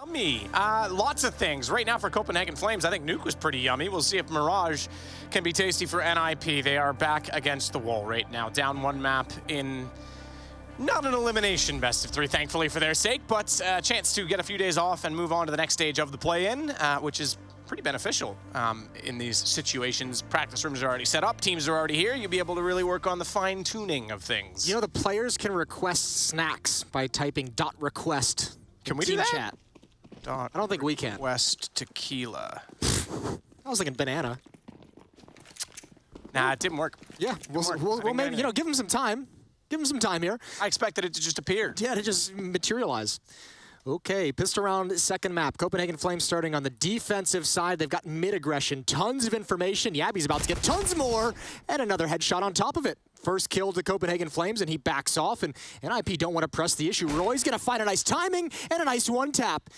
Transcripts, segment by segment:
Yummy. Lots of things. Right now for Copenhagen Flames, I think Nuke was pretty yummy. We'll see if Mirage can be tasty for NiP. They are back against the wall right now. Down one map in not an elimination best of 3, thankfully for their sake, but a chance to get a few days off and move on to the next stage of the play-in, which is pretty beneficial in these situations. Practice rooms are already set up, teams are already here. You'll be able to really work on the fine-tuning of things. You know, the players can request snacks by typing .request in Can we do that? Chat. I don't think we can. Request tequila. I was thinking banana. Nah, it didn't work. Yeah, we'll maybe, you know, give him some time. Give him some time here. I expected it to just appear. Yeah, to just materialize. Okay, pissed around second map. Copenhagen Flames starting on the defensive side. They've got mid-aggression, tons of information. Yabby's about to get tons more, and another headshot on top of it. First kill to Copenhagen Flames, and he backs off, and NiP don't want to press the issue. Roy's going to find a nice timing and a nice one-tap.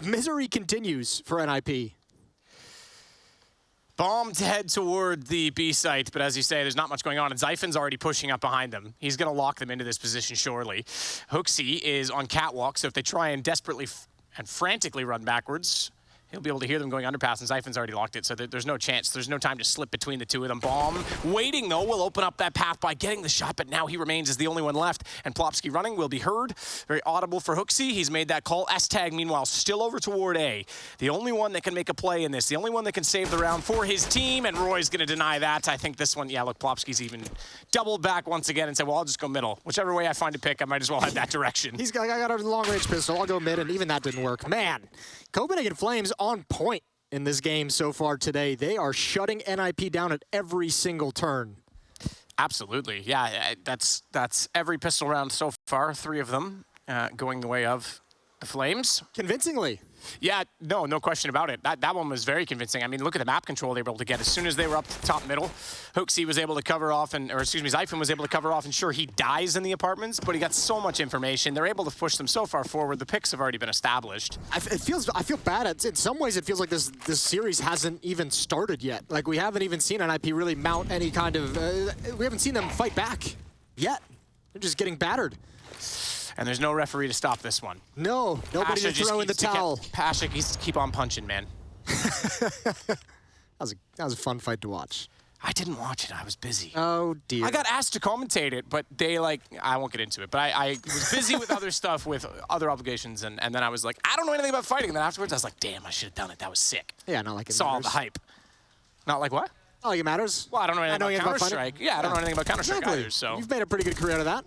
Misery continues for NiP. Bomb to head toward the B site, but as you say, there's not much going on, and Zyphon's already pushing up behind them. He's going to lock them into this position surely. phzy is on catwalk, so if they try and desperately and frantically run backwards, he'll be able to hear them going underpass, and Zyphon's already locked it, so there's no chance. There's no time to slip between the two of them. Bomb waiting, though, will open up that path by getting the shot, but now he remains as the only one left, and phzy running will be heard. Very audible for phzy. He's made that call. S-Tag, meanwhile, still over toward A. The only one that can make a play in this, the only one that can save the round for his team, and Roy's going to deny that. I think this one, yeah, look, phzy's even doubled back once again and said, well, I'll just go middle. Whichever way I find to pick, I might as well head that direction. I got a long-range pistol. I'll go mid, and even that didn't work. Man, Copenhagen Flames on point in this game so far today. They are shutting NiP down at every single turn. Absolutely, yeah. That's every pistol round so far. 3 of them going the way of the Flames. Convincingly. Yeah, no question about it. That one was very convincing. I mean, look at the map control they were able to get. As soon as they were up to the top middle, phzy was able to cover off, Zyphon was able to cover off, and sure, he dies in the apartments, but he got so much information. They're able to push them so far forward. The picks have already been established. I feel bad. In some ways, it feels like this series hasn't even started yet. Like, we haven't even seen NiP really mount any kind of... we haven't seen them fight back yet. They're just getting battered. And there's no referee to stop this one. No, nobody to throw in the towel. Pasha needs to keep on punching, man. That was a fun fight to watch. I didn't watch it. I was busy. Oh, dear. I got asked to commentate it, but they, like, I won't get into it, but I was busy with other stuff, with other obligations, and then I was like, I don't know anything about fighting. And then afterwards, I was like, damn, I should have done it. That was sick. Yeah, not like it Saw all matters. the hype. Not like what? Not like it matters. Well, I don't know anything about Counter-Strike. Yeah, I don't know anything about Counter-Strike either, so. You've made a pretty good career out of that.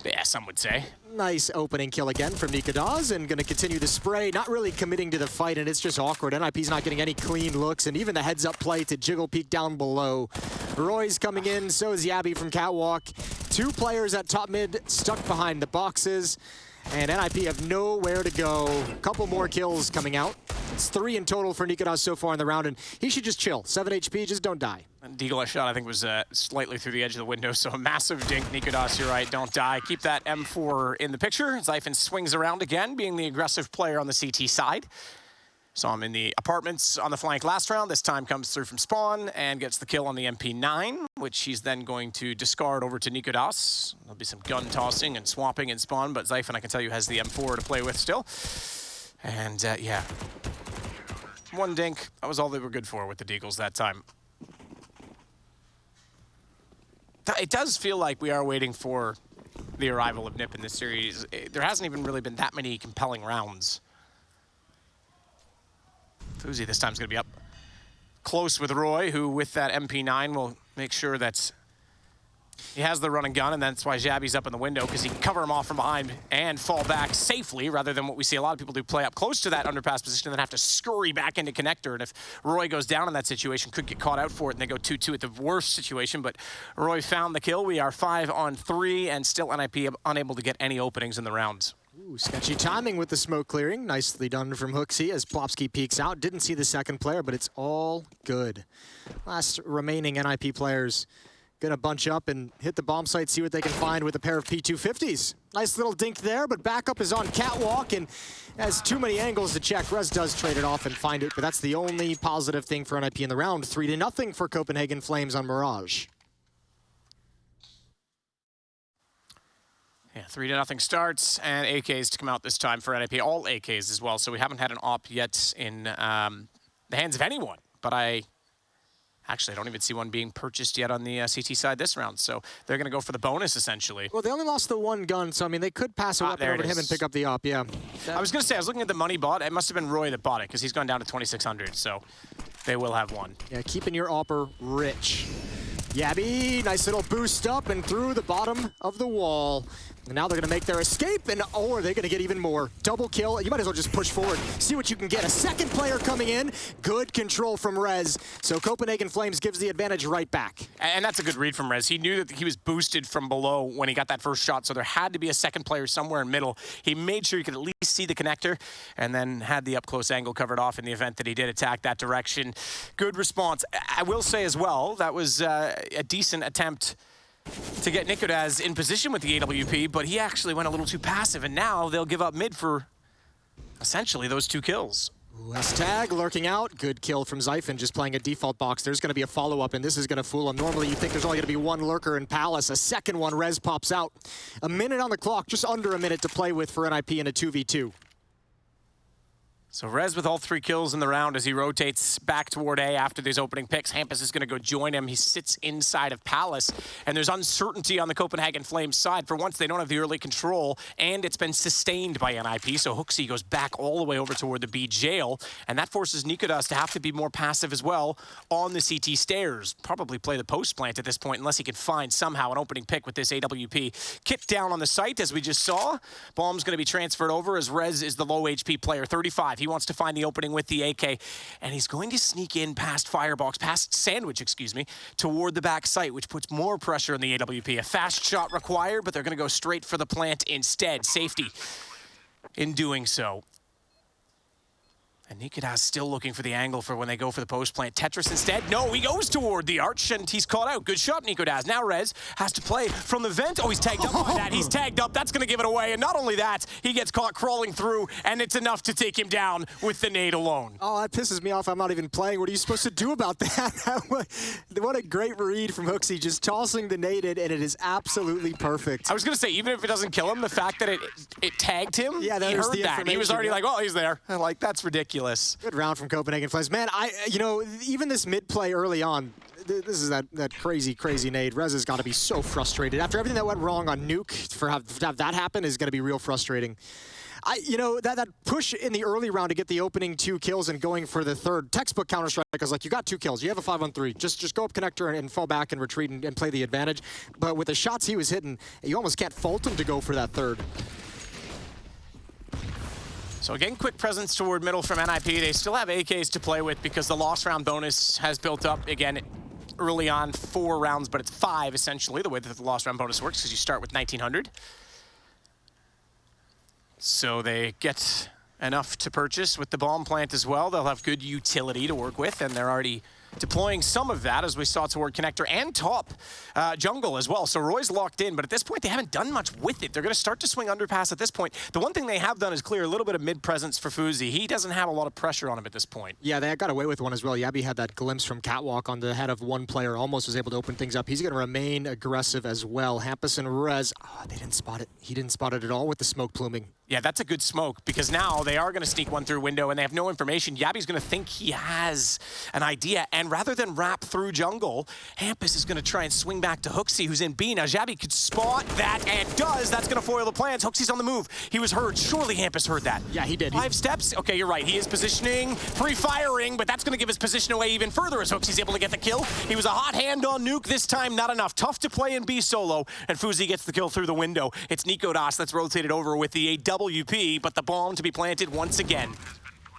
Yeah, some would say. Nice opening kill again from nicoodoz, and going to continue the spray, not really committing to the fight, and it's just awkward. NiP's not getting any clean looks, and even the heads-up play to jiggle peek down below. Roy's coming in, so is Yabby from catwalk. 2 players at top mid stuck behind the boxes, and NiP have nowhere to go. A couple more kills coming out. It's 3 in total for nicoodoz so far in the round, and he should just chill. 7 HP, just don't die. Deagle shot, I think, was slightly through the edge of the window, so a massive dink. nicoodoz, you're right, don't die. Keep that M4 in the picture. Zyphon swings around again, being the aggressive player on the CT side. Saw him in the apartments on the flank last round. This time comes through from spawn and gets the kill on the MP9, which he's then going to discard over to nicoodoz. There'll be some gun tossing and swapping in spawn, but Zyphon, I can tell you, has the M4 to play with still. And, yeah. 1 dink. That was all they were good for with the Deagles that time. It does feel like we are waiting for the arrival of NiP in this series. There hasn't even really been that many compelling rounds. phzy this time is going to be up close with Roy, who with that MP9 will make sure that he has the run and gun, and that's why Yabby's up in the window, because he can cover him off from behind and fall back safely, rather than what we see a lot of people do, play up close to that underpass position and then have to scurry back into connector. And if Roy goes down in that situation, could get caught out for it, and they go 2-2 at the worst situation. But Roy found the kill. We are 5 on 3, and still NiP unable to get any openings in the rounds. Ooh, sketchy timing with the smoke clearing. Nicely done from phzy as phzy peeks out. Didn't see the second player, but it's all good. Last remaining NiP players gonna bunch up and hit the bomb site, see what they can find with a pair of P250s. Nice little dink there, but backup is on catwalk and has too many angles to check. Rez does trade it off and find it, but that's the only positive thing for NiP in the round. 3-0 for Copenhagen Flames on Mirage. Yeah, 3-0 starts, and AKs to come out this time for NiP. All AKs as well, so we haven't had an op yet in the hands of anyone. But I don't even see one being purchased yet on the CT side this round, so they're going to go for the bonus, essentially. Well, they only lost the one gun, so, I mean, they could pass a weapon over to him and pick up the op, yeah. I was going to say, I was looking at the money bot. It must have been Roy that bought it, because he's gone down to 2,600, so they will have one. Yeah, keeping your opper rich. Yabby, nice little boost up and through the bottom of the wall. And now they're going to make their escape, and oh, are they going to get even more? Double kill. You might as well just push forward. See what you can get. A second player coming in. Good control from Rez. So Copenhagen Flames gives the advantage right back. And that's a good read from Rez. He knew that he was boosted from below when he got that first shot, so there had to be a second player somewhere in middle. He made sure he could at least see the connector, and then had the up-close angle covered off in the event that he did attack that direction. Good response. I will say as well, that was a decent attempt to get nicoodoz in position with the AWP, but he actually went a little too passive, and now they'll give up mid for essentially those 2 kills. S-tag lurking out. Good kill from Zyphon, just playing a default box. There's going to be a follow-up, and this is going to fool him. Normally, you think there's only going to be one lurker in Palace. A second one, Rez pops out. A minute on the clock, just under a minute to play with for NiP in a 2v2. So Rez with all 3 kills in the round as he rotates back toward A after these opening picks. Hampus is going to go join him. He sits inside of Palace, and there's uncertainty on the Copenhagen Flames side. For once, they don't have the early control, and it's been sustained by NiP, so phzy goes back all the way over toward the B jail, and that forces nicoodoz to have to be more passive as well on the CT stairs. Probably play the post plant at this point, unless he can find somehow an opening pick with this AWP. Kit down on the site, as we just saw. Bomb's going to be transferred over as Rez is the low HP player, 35. He wants to find the opening with the AK, and he's going to sneak in past Sandwich, excuse me, toward the back site, which puts more pressure on the AWP. A fast shot required, but they're going to go straight for the plant instead. Safety in doing so. And nicoodoz still looking for the angle for when they go for the post plant. Tetris instead, no, he goes toward the arch, and he's caught out. Good shot, nicoodoz. Now Rez has to play from the vent. Oh, he's tagged up by that. He's tagged up. That's going to give it away. And not only that, he gets caught crawling through, and it's enough to take him down with the nade alone. Oh, that pisses me off. I'm not even playing. What are you supposed to do about that? What a great read from phzy, just tossing the nade in, and it is absolutely perfect. I was going to say, even if it doesn't kill him, the fact that it tagged him, yeah, he heard that. He was already like, oh, he's there. I'm like, that's ridiculous. Good round from Copenhagen Flames. Man, even this mid play early on, this is that crazy nade. Rez has got to be so frustrated. After everything that went wrong on Nuke, to have that happen is going to be real frustrating. That push in the early round to get the opening 2 kills and going for the third, textbook Counter-Strike is like, you got 2 kills, you have a 5-on-3, just go up connector and fall back and retreat and play the advantage. But with the shots he was hitting, you almost can't fault him to go for that third. So again, quick presence toward middle from NiP. They still have AKs to play with because the lost round bonus has built up. Again, early on 4 rounds, but it's 5 essentially, the way that the lost round bonus works, because you start with 1,900. So they get enough to purchase with the bomb plant as well. They'll have good utility to work with, and they're already deploying some of that, as we saw toward connector and top jungle as well. So Roy's locked in, but at this point, they haven't done much with it. They're going to start to swing underpass at this point. The one thing they have done is clear a little bit of mid-presence for phzy. He doesn't have a lot of pressure on him at this point. Yeah, they got away with one as well. Yabby had that glimpse from Catwalk on the head of one player, almost was able to open things up. He's going to remain aggressive as well. Hampus and Rez, they didn't spot it. He didn't spot it at all with the smoke pluming. Yeah, that's a good smoke, because now they are going to sneak one through window, and they have no information. Yabby's going to think he has an idea, and rather than wrap through jungle, Hampus is going to try and swing back to phzy, who's in B. Now, Yabby could spot that, and does. That's going to foil the plans. phzy's on the move. He was heard. Surely Hampus heard that. Yeah, he did. 5 steps? Okay, you're right. He is positioning, pre-firing, but that's going to give his position away even further as phzy's able to get the kill. He was a hot hand on Nuke this time, not enough. Tough to play in B solo, and phzy gets the kill through the window. It's nicoodoz that's rotated over with the AWP, but the bomb to be planted once again.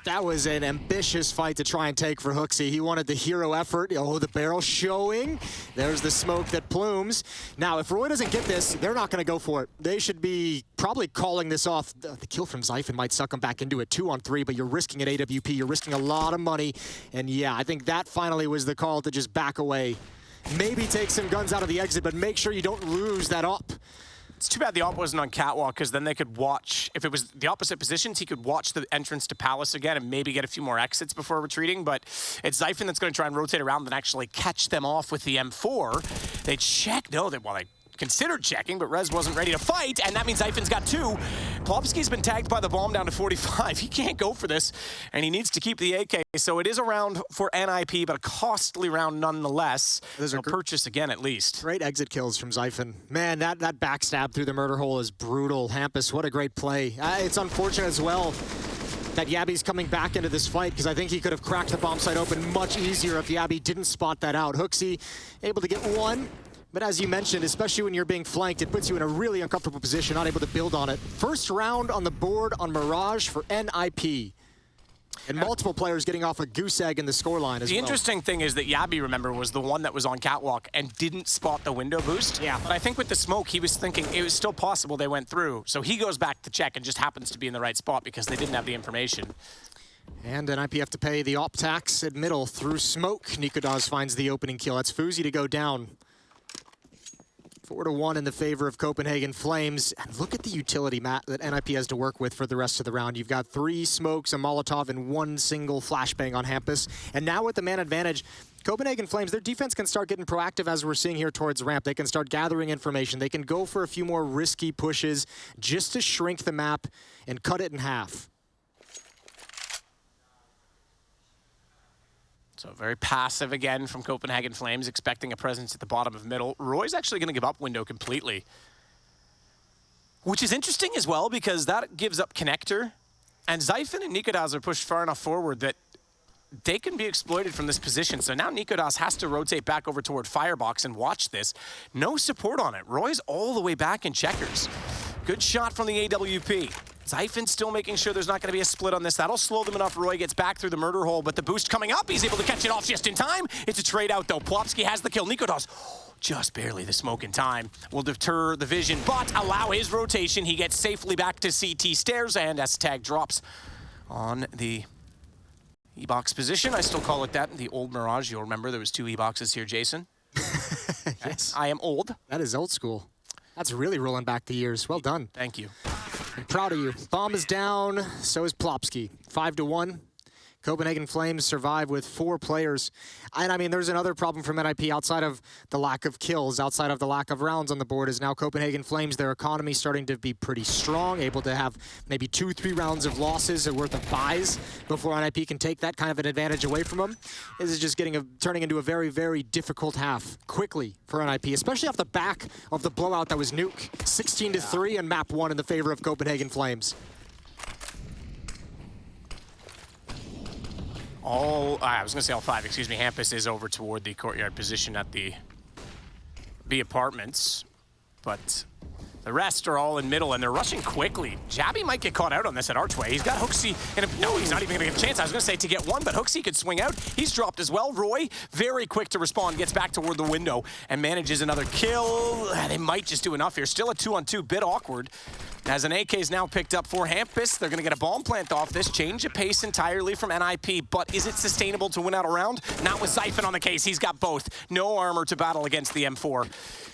That was an ambitious fight to try and take for phzy. He wanted the hero effort. Oh, the barrel showing. There's the smoke that plumes. Now, if Roy doesn't get this, they're not going to go for it. They should be probably calling this off. The kill from Zyphon might suck him back into a 2-on-3, but you're risking an AWP. You're risking a lot of money. And yeah, I think that finally was the call to just back away. Maybe take some guns out of the exit, but make sure you don't lose that up. It's too bad the op wasn't on Catwalk, because then they could watch, if it was the opposite positions, he could watch the entrance to Palace again and maybe get a few more exits before retreating, but it's Zyphon that's going to try and rotate around and actually catch them off with the M4. They check, no, they considered checking, but Rez wasn't ready to fight, and that means Zyphon's got 2. Plopsky's been tagged by the bomb down to 45. He can't go for this, and he needs to keep the AK. So it is a round for NiP, but a costly round nonetheless. There's a purchase again, at least. Great exit kills from Zyphon. Man, that backstab through the murder hole is brutal. Hampus, what a great play. It's unfortunate as well that Yabby's coming back into this fight, because I think he could have cracked the bomb site open much easier if Yabby didn't spot that out. Hooksy able to get 1, but as you mentioned, especially when you're being flanked, it puts you in a really uncomfortable position, not able to build on it. First round on the board on Mirage for NiP. And multiple players getting off a goose egg in the scoreline as well. The interesting thing is that Yabby, remember, was the one that was on catwalk and didn't spot the window boost. Yeah. But I think with the smoke, he was thinking it was still possible they went through. So he goes back to check and just happens to be in the right spot because they didn't have the information. And NiP have to pay the op tax at middle through smoke. nicoodoz finds the opening kill. That's phzy to go down. 4-1 in the favor of Copenhagen Flames. And look at the utility map that NiP has to work with for the rest of the round. You've got 3 smokes, a Molotov, and 1 single flashbang on Hampus. And now with the man advantage, Copenhagen Flames, their defense can start getting proactive as we're seeing here towards ramp. They can start gathering information. They can go for a few more risky pushes just to shrink the map and cut it in half. So very passive again from Copenhagen Flames, expecting a presence at the bottom of middle. Roy's actually going to give up window completely, which is interesting as well because that gives up connector. And Zyphon and nicoodoz are pushed far enough forward that they can be exploited from this position. So now nicoodoz has to rotate back over toward Firebox and watch this. No support on it. Roy's all the way back in checkers. Good shot from the AWP. Zyphon still making sure there's not going to be a split on this. That'll slow them enough. Roy gets back through the murder hole, but the boost coming up, he's able to catch it off just in time. It's a trade out, though. Plopsky has the kill. nicoodoz, just barely the smoke in time, will deter the vision, but allow his rotation. He gets safely back to CT stairs, and S-tag drops on the E-box position. I still call it that. The old Mirage, you'll remember there was 2 E-boxes here, Jason. Yes. I am old. That is old school. That's really rolling back the years. Well done. Thank you. I'm proud of you. Bomb is down, so is Plopsky. 5-1. Copenhagen Flames survive with 4 players. And I mean, there's another problem from NiP outside of the lack of kills, outside of the lack of rounds on the board, is now Copenhagen Flames, their economy starting to be pretty strong, able to have maybe 2-3 rounds of losses worth of buys before NiP can take that kind of an advantage away from them. This is just turning into a very, very difficult half quickly for NiP, especially off the back of the blowout that was Nuke. 16-3 in map 1 in the favor of Copenhagen Flames. I was going to say all 5, excuse me. Hampus is over toward the courtyard position at the B apartments, but the rest are all in middle, and they're rushing quickly. Jabby might get caught out on this at Archway. He's got Hooksy, and no, he's not even going to get a chance. I was going to say to get 1, but Hooksy could swing out. He's dropped as well. Roy, very quick to respond, gets back toward the window and manages another kill. They might just do enough here. Still a 2-on-2, bit awkward. As an AK is now picked up for Hampus, they're going to get a bomb plant off this. Change of pace entirely from NiP, but is it sustainable to win out a round? Not with Zyphon on the case. He's got both. No armor to battle against the M4,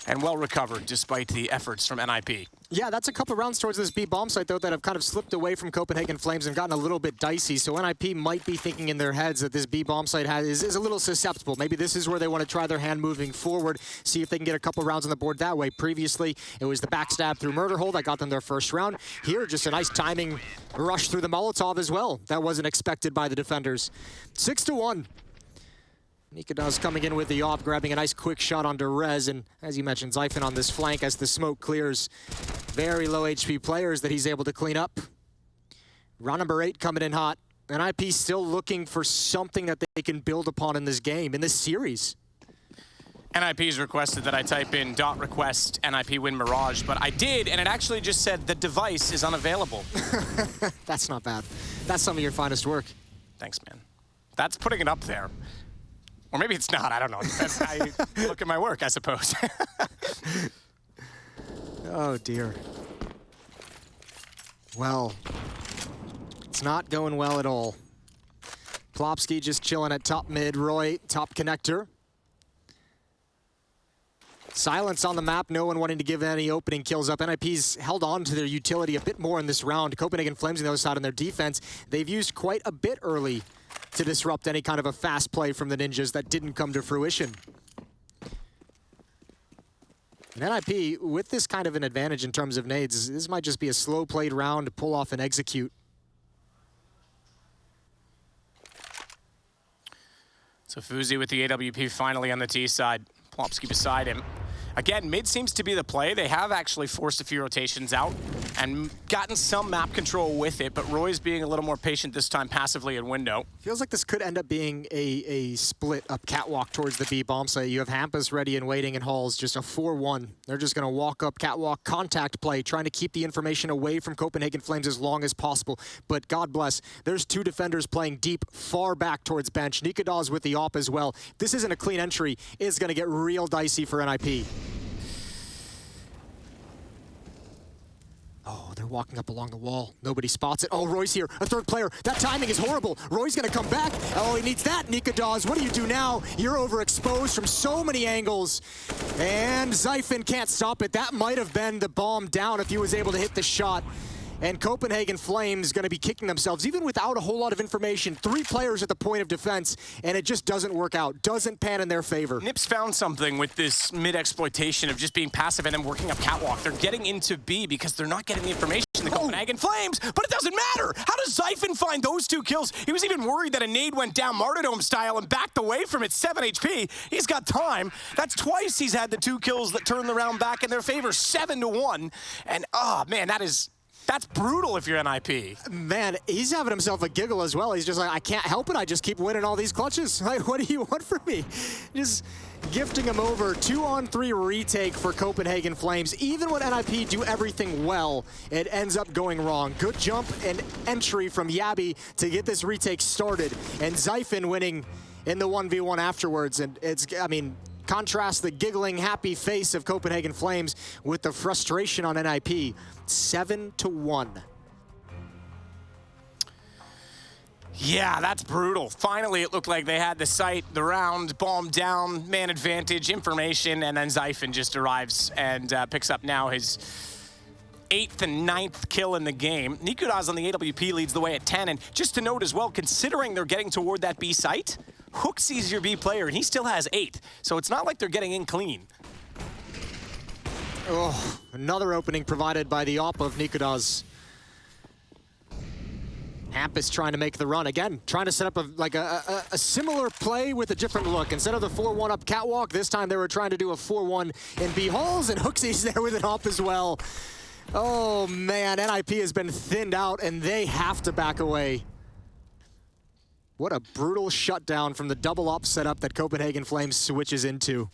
and well recovered despite the efforts from NiP. Yeah, that's a couple of rounds towards this B bomb site, though, that have kind of slipped away from Copenhagen Flames and gotten a little bit dicey. So NiP might be thinking in their heads that this B bomb site is a little susceptible. Maybe this is where they want to try their hand moving forward, see if they can get a couple rounds on the board that way. Previously, it was the backstab through murder hole that got them their first round. Here, just a nice timing rush through the Molotov as well. That wasn't expected by the defenders. 6-1. nicoodoz coming in with the op, grabbing a nice quick shot onto Rez, and as you mentioned, Zyphon on this flank as the smoke clears. Very low HP players that he's able to clean up. Round number 8 coming in hot. NiP still looking for something that they can build upon in this game, in this series. NiP's requested that I type in .request NiP win Mirage, but I did, and it actually just said the device is unavailable. That's not bad. That's some of your finest work. Thanks, man. That's putting it up there. Or maybe it's not, I don't know. That's how I look at my work, I suppose. Oh, dear. Well, it's not going well at all. Plopsky just chilling at top mid. Roy, top connector. Silence on the map, no one wanting to give any opening kills up. NiP's held on to their utility a bit more in this round. Copenhagen Flames on the other side on their defense. They've used quite a bit early to disrupt any kind of a fast play from the Ninjas that didn't come to fruition. And NiP, with this kind of an advantage in terms of nades, this might just be a slow-played round to pull off and execute. So phzy with the AWP finally on the T side. Plopsky beside him. Again, mid seems to be the play. They have actually forced a few rotations out and gotten some map control with it, but Roy's being a little more patient this time passively in window. Feels like this could end up being a split up catwalk towards the B bomb site. You have Hampus ready and waiting in halls, just a 4-1. They're just gonna walk up catwalk, contact play, trying to keep the information away from Copenhagen Flames as long as possible. But God bless, there's two defenders playing deep, far back towards bench. nicoodoz with the op as well. This isn't a clean entry. It's gonna get real dicey for NiP. Oh, they're walking up along the wall. Nobody spots it. Oh, Roy's here. A third player. That timing is horrible. Roy's going to come back. Oh, he needs that, nicoodoz. What do you do now? You're overexposed from so many angles. And Zyphon can't stop it. That might have been the bomb down if he was able to hit the shot. And Copenhagen Flames going to be kicking themselves, even without a whole lot of information. 3 players at the point of defense, and it just doesn't work out. Doesn't pan in their favor. NiP's found something with this mid-exploitation of just being passive and then working up catwalk. They're getting into B because they're not getting the information. The Copenhagen Flames, but it doesn't matter. How does Zyphon find those 2 kills? He was even worried that a nade went down martyrdom style and backed away from it. 7 HP. He's got time. That's twice he's had the 2 kills that turn the round back in their favor. 7-1. And, oh, man, that's brutal if you're NiP. Man, he's having himself a giggle as well. He's just like, I can't help it. I just keep winning all these clutches. Like, what do you want from me? Just gifting him over. 2-on-3 retake for Copenhagen Flames. Even when NiP do everything well, it ends up going wrong. Good jump and entry from Yabby to get this retake started. And Zyphon winning in the 1v1 afterwards. And it's, I mean, contrast the giggling, happy face of Copenhagen Flames with the frustration on NiP. 7-1. Yeah, that's brutal. Finally, it looked like they had the site, the round, bomb down, man advantage, information, and then Zyphon just arrives and picks up now his 8th and 9th kill in the game. nicoodoz on the AWP leads the way at 10, and just to note as well, considering they're getting toward that B site, phzy's your B player, and he still has 8, so it's not like they're getting in clean. Oh, another opening provided by the op of nicoodoz. Hampus trying to make the run again, trying to set up a similar play with a different look. Instead of the 4-1 up catwalk, this time they were trying to do a 4-1 in B halls, and phzy's there with an op as well. Oh man, NiP has been thinned out, and they have to back away. What a brutal shutdown from the double op setup that Copenhagen Flames switches into.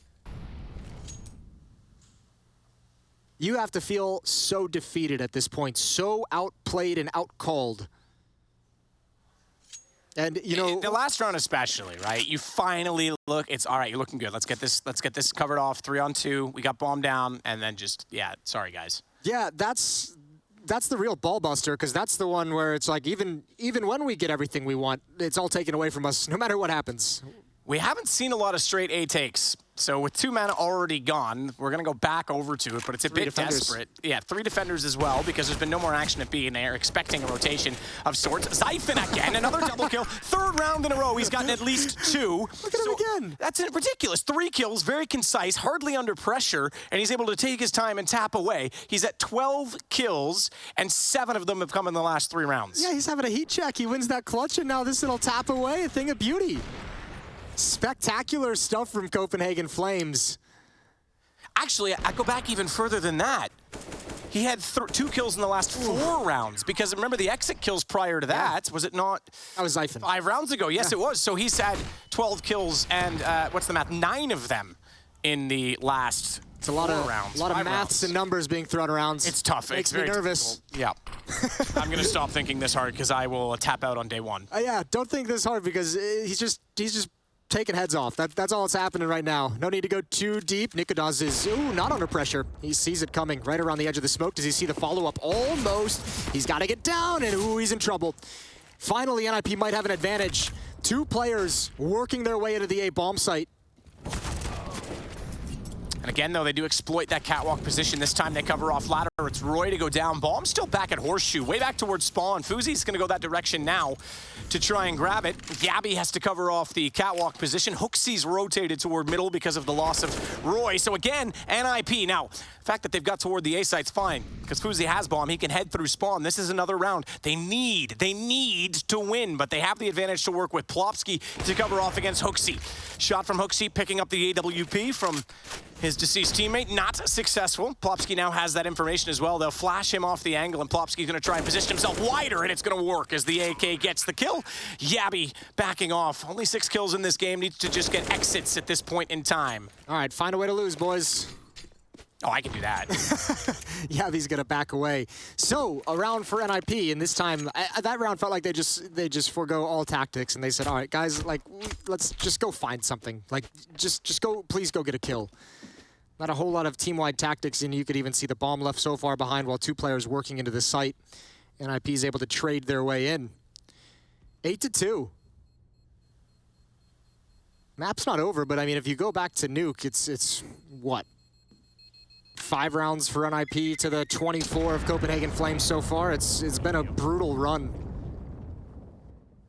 You have to feel so defeated at this point, so outplayed and outcalled. And you know, the last round especially, right? You finally look, it's all right, you're looking good. Let's get this covered off. 3-on-2. We got bombed down, and then just, yeah, sorry guys. Yeah, that's the real ball buster, because that's the one where it's like even when we get everything we want, it's all taken away from us no matter what happens. We haven't seen a lot of straight A takes. So with 2 mana already gone, we're going to go back over to it, but it's a bit desperate. Yeah, 3 defenders as well, because there's been no more action at B, and they are expecting a rotation of sorts. Zyphon again, another double kill. 3rd round in a row, he's gotten at least 2. Look at him again. That's ridiculous. 3 kills, very concise, hardly under pressure, and he's able to take his time and tap away. He's at 12 kills, and 7 of them have come in the last 3 rounds. Yeah, he's having a heat check. He wins that clutch, and now this little tap away, a thing of beauty. Spectacular stuff from Copenhagen Flames. Actually, I go back even further than that. He had 2 kills in the last 4 rounds, because remember the exit kills prior to that, was it not? That was Zyphon. 5 rounds ago, yes it was. So he's had 12 kills and, what's the math, 9 of them in the last it's a lot of rounds. A lot of maths rounds. And numbers being thrown around. It's tough. Makes it's me very nervous. Difficult. Yeah. I'm going to stop thinking this hard, because I will tap out on day 1. Yeah, don't think this hard, because he's just taking heads off. That's all that's happening right now. No need to go too deep. nicoodoz is, not under pressure. He sees it coming right around the edge of the smoke. Does he see the follow-up? Almost. He's got to get down, and he's in trouble. Finally, NiP might have an advantage. 2 players working their way into the A bomb site. And again, though, they do exploit that catwalk position. This time they cover off ladder. It's Roy to go down. Bomb still back at Horseshoe, way back towards spawn. phzy's going to go that direction now to try and grab it. Gabby has to cover off the catwalk position. phzy's rotated toward middle because of the loss of Roy. So again, NiP. Now, the fact that they've got toward the A site's fine, because phzy has bomb. He can head through spawn. This is another round. They need to win, but they have the advantage to work with. Plopsky to cover off against phzy. Shot from phzy, picking up the AWP from his deceased teammate, not successful. Plopsky now has that information as well. They'll flash him off the angle, and Plopsky's going to try and position himself wider, and it's going to work as the AK gets the kill. Yabby backing off. Only 6 kills in this game. Needs to just get exits at this point in time. All right, find a way to lose, boys. Oh, I can do that. Yabby's going to back away. So, a round for NiP, and this time, that round felt like they just forego all tactics, and they said, all right, guys, like, let's just go find something. Like, just go, please go get a kill. Not a whole lot of team-wide tactics, and you could even see the bomb left so far behind while 2 players working into the site. NiP is able to trade their way in. 8-2. Map's not over, but I mean, if you go back to Nuke, it's what? 5 rounds for NiP to the 24 of Copenhagen Flames so far. It's been a brutal run.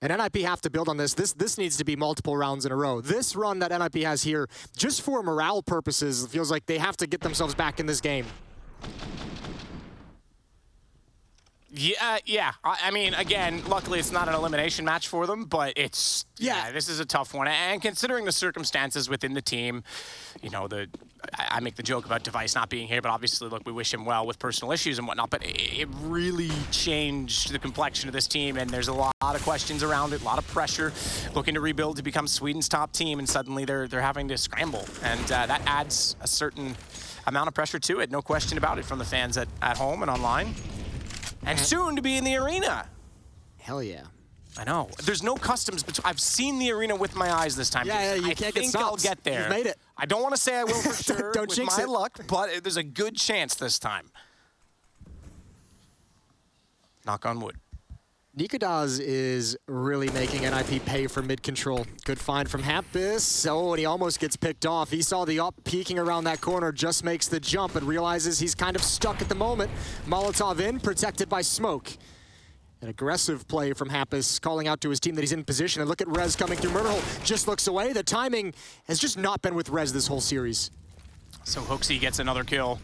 And NiP have to build on this. This needs to be multiple rounds in a row. This run that NiP has here, just for morale purposes, feels like they have to get themselves back in this game. Yeah. I mean, again, luckily it's not an elimination match for them, but it's, yeah, this is a tough one. And considering the circumstances within the team, you know, I make the joke about Device not being here, but obviously, look, we wish him well with personal issues and whatnot, but it really changed the complexion of this team, and there's a lot of questions around it, a lot of pressure, looking to rebuild to become Sweden's top team, and suddenly they're having to scramble, and that adds a certain amount of pressure to it, no question about it, from the fans at home and online. And soon to be in the arena. Hell yeah. I know. There's no customs between. I've seen the arena with my eyes this time. Yeah, you can't get stopped. I'll get there. You've made it. I don't want to say I will for sure Don't with jinx my it. luck, but there's a good chance this time. Knock on wood. nicoodoz is really making NiP pay for mid-control. Good find from Hampus. Oh, and he almost gets picked off. He saw the up peeking around that corner, just makes the jump, but realizes he's kind of stuck at the moment. Molotov in, protected by smoke. An aggressive play from Hampus, calling out to his team that he's in position. And look at Rez coming through. Murderhole just looks away. The timing has just not been with Rez this whole series. So phzy gets another kill,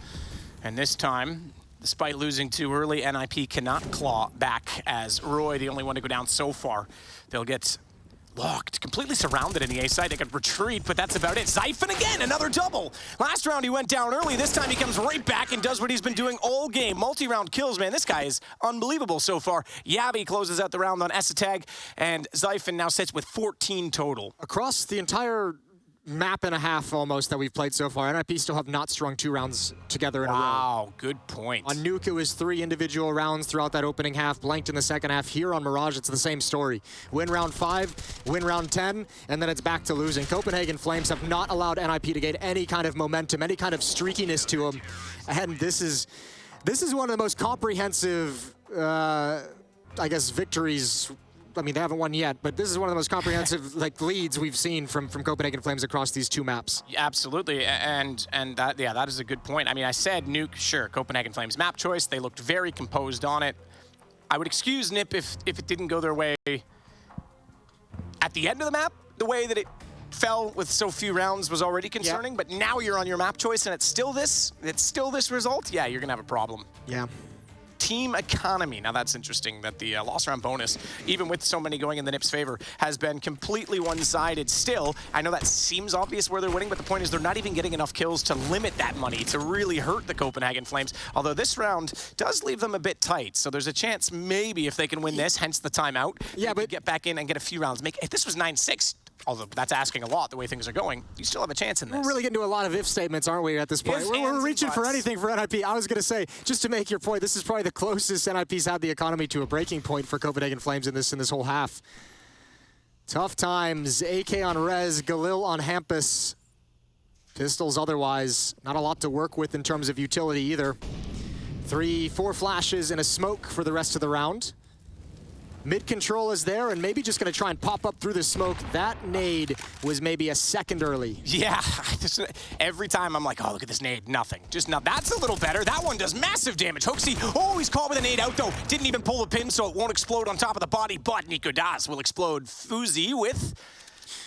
and this time, despite losing too early, NiP cannot claw back as Roy, the only one to go down so far. They'll get locked, completely surrounded in the A side. They could retreat, but that's about it. Zyphon again, another double. Last round he went down early. This time he comes right back and does what he's been doing all game. Multi-round kills, man. This guy is unbelievable so far. Yabby closes out the round on Esatag, and Zyphon now sits with 14 total. Across the entire map and a half almost that we've played so far, NiP still have not strung 2 rounds together in a row. Wow, good point. On Nuke, it was 3 individual rounds throughout that opening half, blanked in the second half. Here on Mirage, it's the same story. Win round 5, win round 10, and then it's back to losing. Copenhagen Flames have not allowed NiP to get any kind of momentum, any kind of streakiness to them. And this is one of the most comprehensive, I guess, victories. I mean, they haven't won yet, but this is one of the most comprehensive leads we've seen from Copenhagen Flames across these 2 maps. Absolutely, and that is a good point. I mean, I said Nuke, sure, Copenhagen Flames map choice. They looked very composed on it. I would excuse NiP if it didn't go their way at the end of the map. The way that it fell with so few rounds was already concerning, but now you're on your map choice and it's still this result. Yeah, you're gonna have a problem. Yeah. Team economy. Now that's interesting that the loss round bonus, even with so many going in the NiP's favor, has been completely one-sided still. I know that seems obvious where they're winning, but the point is they're not even getting enough kills to limit that money to really hurt the Copenhagen Flames. Although this round does leave them a bit tight, so there's a chance maybe if they can win this, hence the timeout, yeah, but get back in and get a few rounds. If this was 9-6, although that's asking a lot the way things are going, you still have a chance in this. We're really getting to a lot of if statements, aren't we, at this point? We're reaching for anything for NiP. I was going to say, just to make your point, this is probably the closest NiP's had the economy to a breaking point for Copenhagen Flames in this whole half. Tough times. AK on Rez, Galil on Hampus. Pistols otherwise. Not a lot to work with in terms of utility either. 3, 4 flashes and a smoke for the rest of the round. Mid control is there, and maybe just going to try and pop up through the smoke. That nade was maybe a second early. Yeah, every time I'm like, oh, look at this nade, nothing. Just now, that's a little better. That one does massive damage. Hooksy, oh, he's caught with a nade out though. Didn't even pull the pin, so it won't explode on top of the body, but nicoodoz will explode phzy with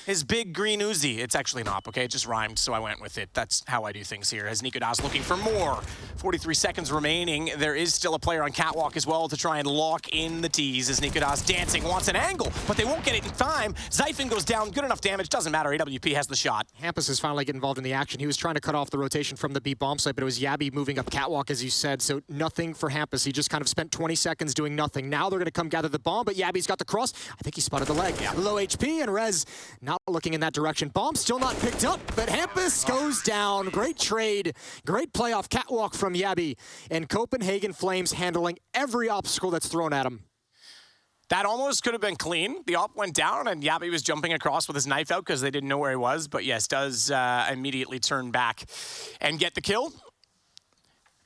his big green Uzi. It's actually NiP, okay? It just rhymed, so I went with it. That's how I do things here. As nicoodoz looking for more. 43 seconds remaining. There is still a player on catwalk as well to try and lock in the tease as nicoodoz dancing, wants an angle, but they won't get it in time. Zyphon goes down, good enough damage, doesn't matter. AWP has the shot. Hampus is finally getting involved in the action. He was trying to cut off the rotation from the B bomb site, but it was Yabby moving up catwalk, as you said, so nothing for Hampus. He just kind of spent 20 seconds doing nothing. Now they're going to come gather the bomb, but Yabby's got the cross. I think he spotted the leg. Yeah. Low HP, and Rez not looking in that direction. Bomb still not picked up, but Hampus goes down. Great trade, great play off catwalk from Yabby, and Copenhagen Flames handling every obstacle that's thrown at him. That almost could have been clean. The op went down, and Yabby was jumping across with his knife out because they didn't know where he was, but yes, does immediately turn back and get the kill.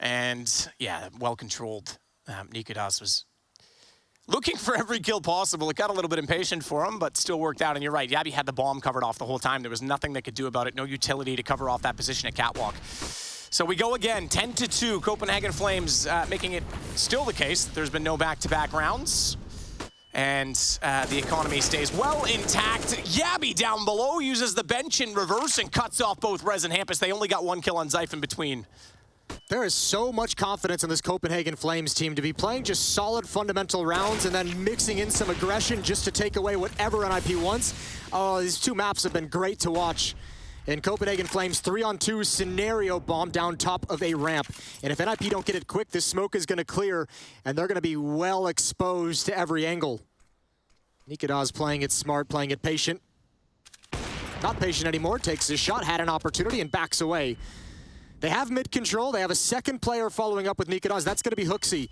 And yeah, well-controlled. nicoodoz was looking for every kill possible. It got a little bit impatient for him, but still worked out. And you're right, Yabby had the bomb covered off the whole time. There was nothing they could do about it. No utility to cover off that position at catwalk. So we go again, 10-2. Copenhagen Flames making it still the case. There's been no back-to-back rounds. And the economy stays well intact. Yabby down below uses the bench in reverse and cuts off both Rez and Hampus. They only got one kill on Zyphon between. There is so much confidence in this Copenhagen Flames team to be playing just solid fundamental rounds and then mixing in some aggression just to take away whatever NiP wants. Oh, these two maps have been great to watch. And Copenhagen Flames 3-on-2 scenario bomb down top of a ramp. And if NiP don't get it quick, this smoke is going to clear, and they're going to be well exposed to every angle. nicoodoz playing it smart, playing it patient. Not patient anymore, takes his shot, had an opportunity, and backs away. They have mid control. They have a second player following up with nicoodoz. That's going to be Hooksy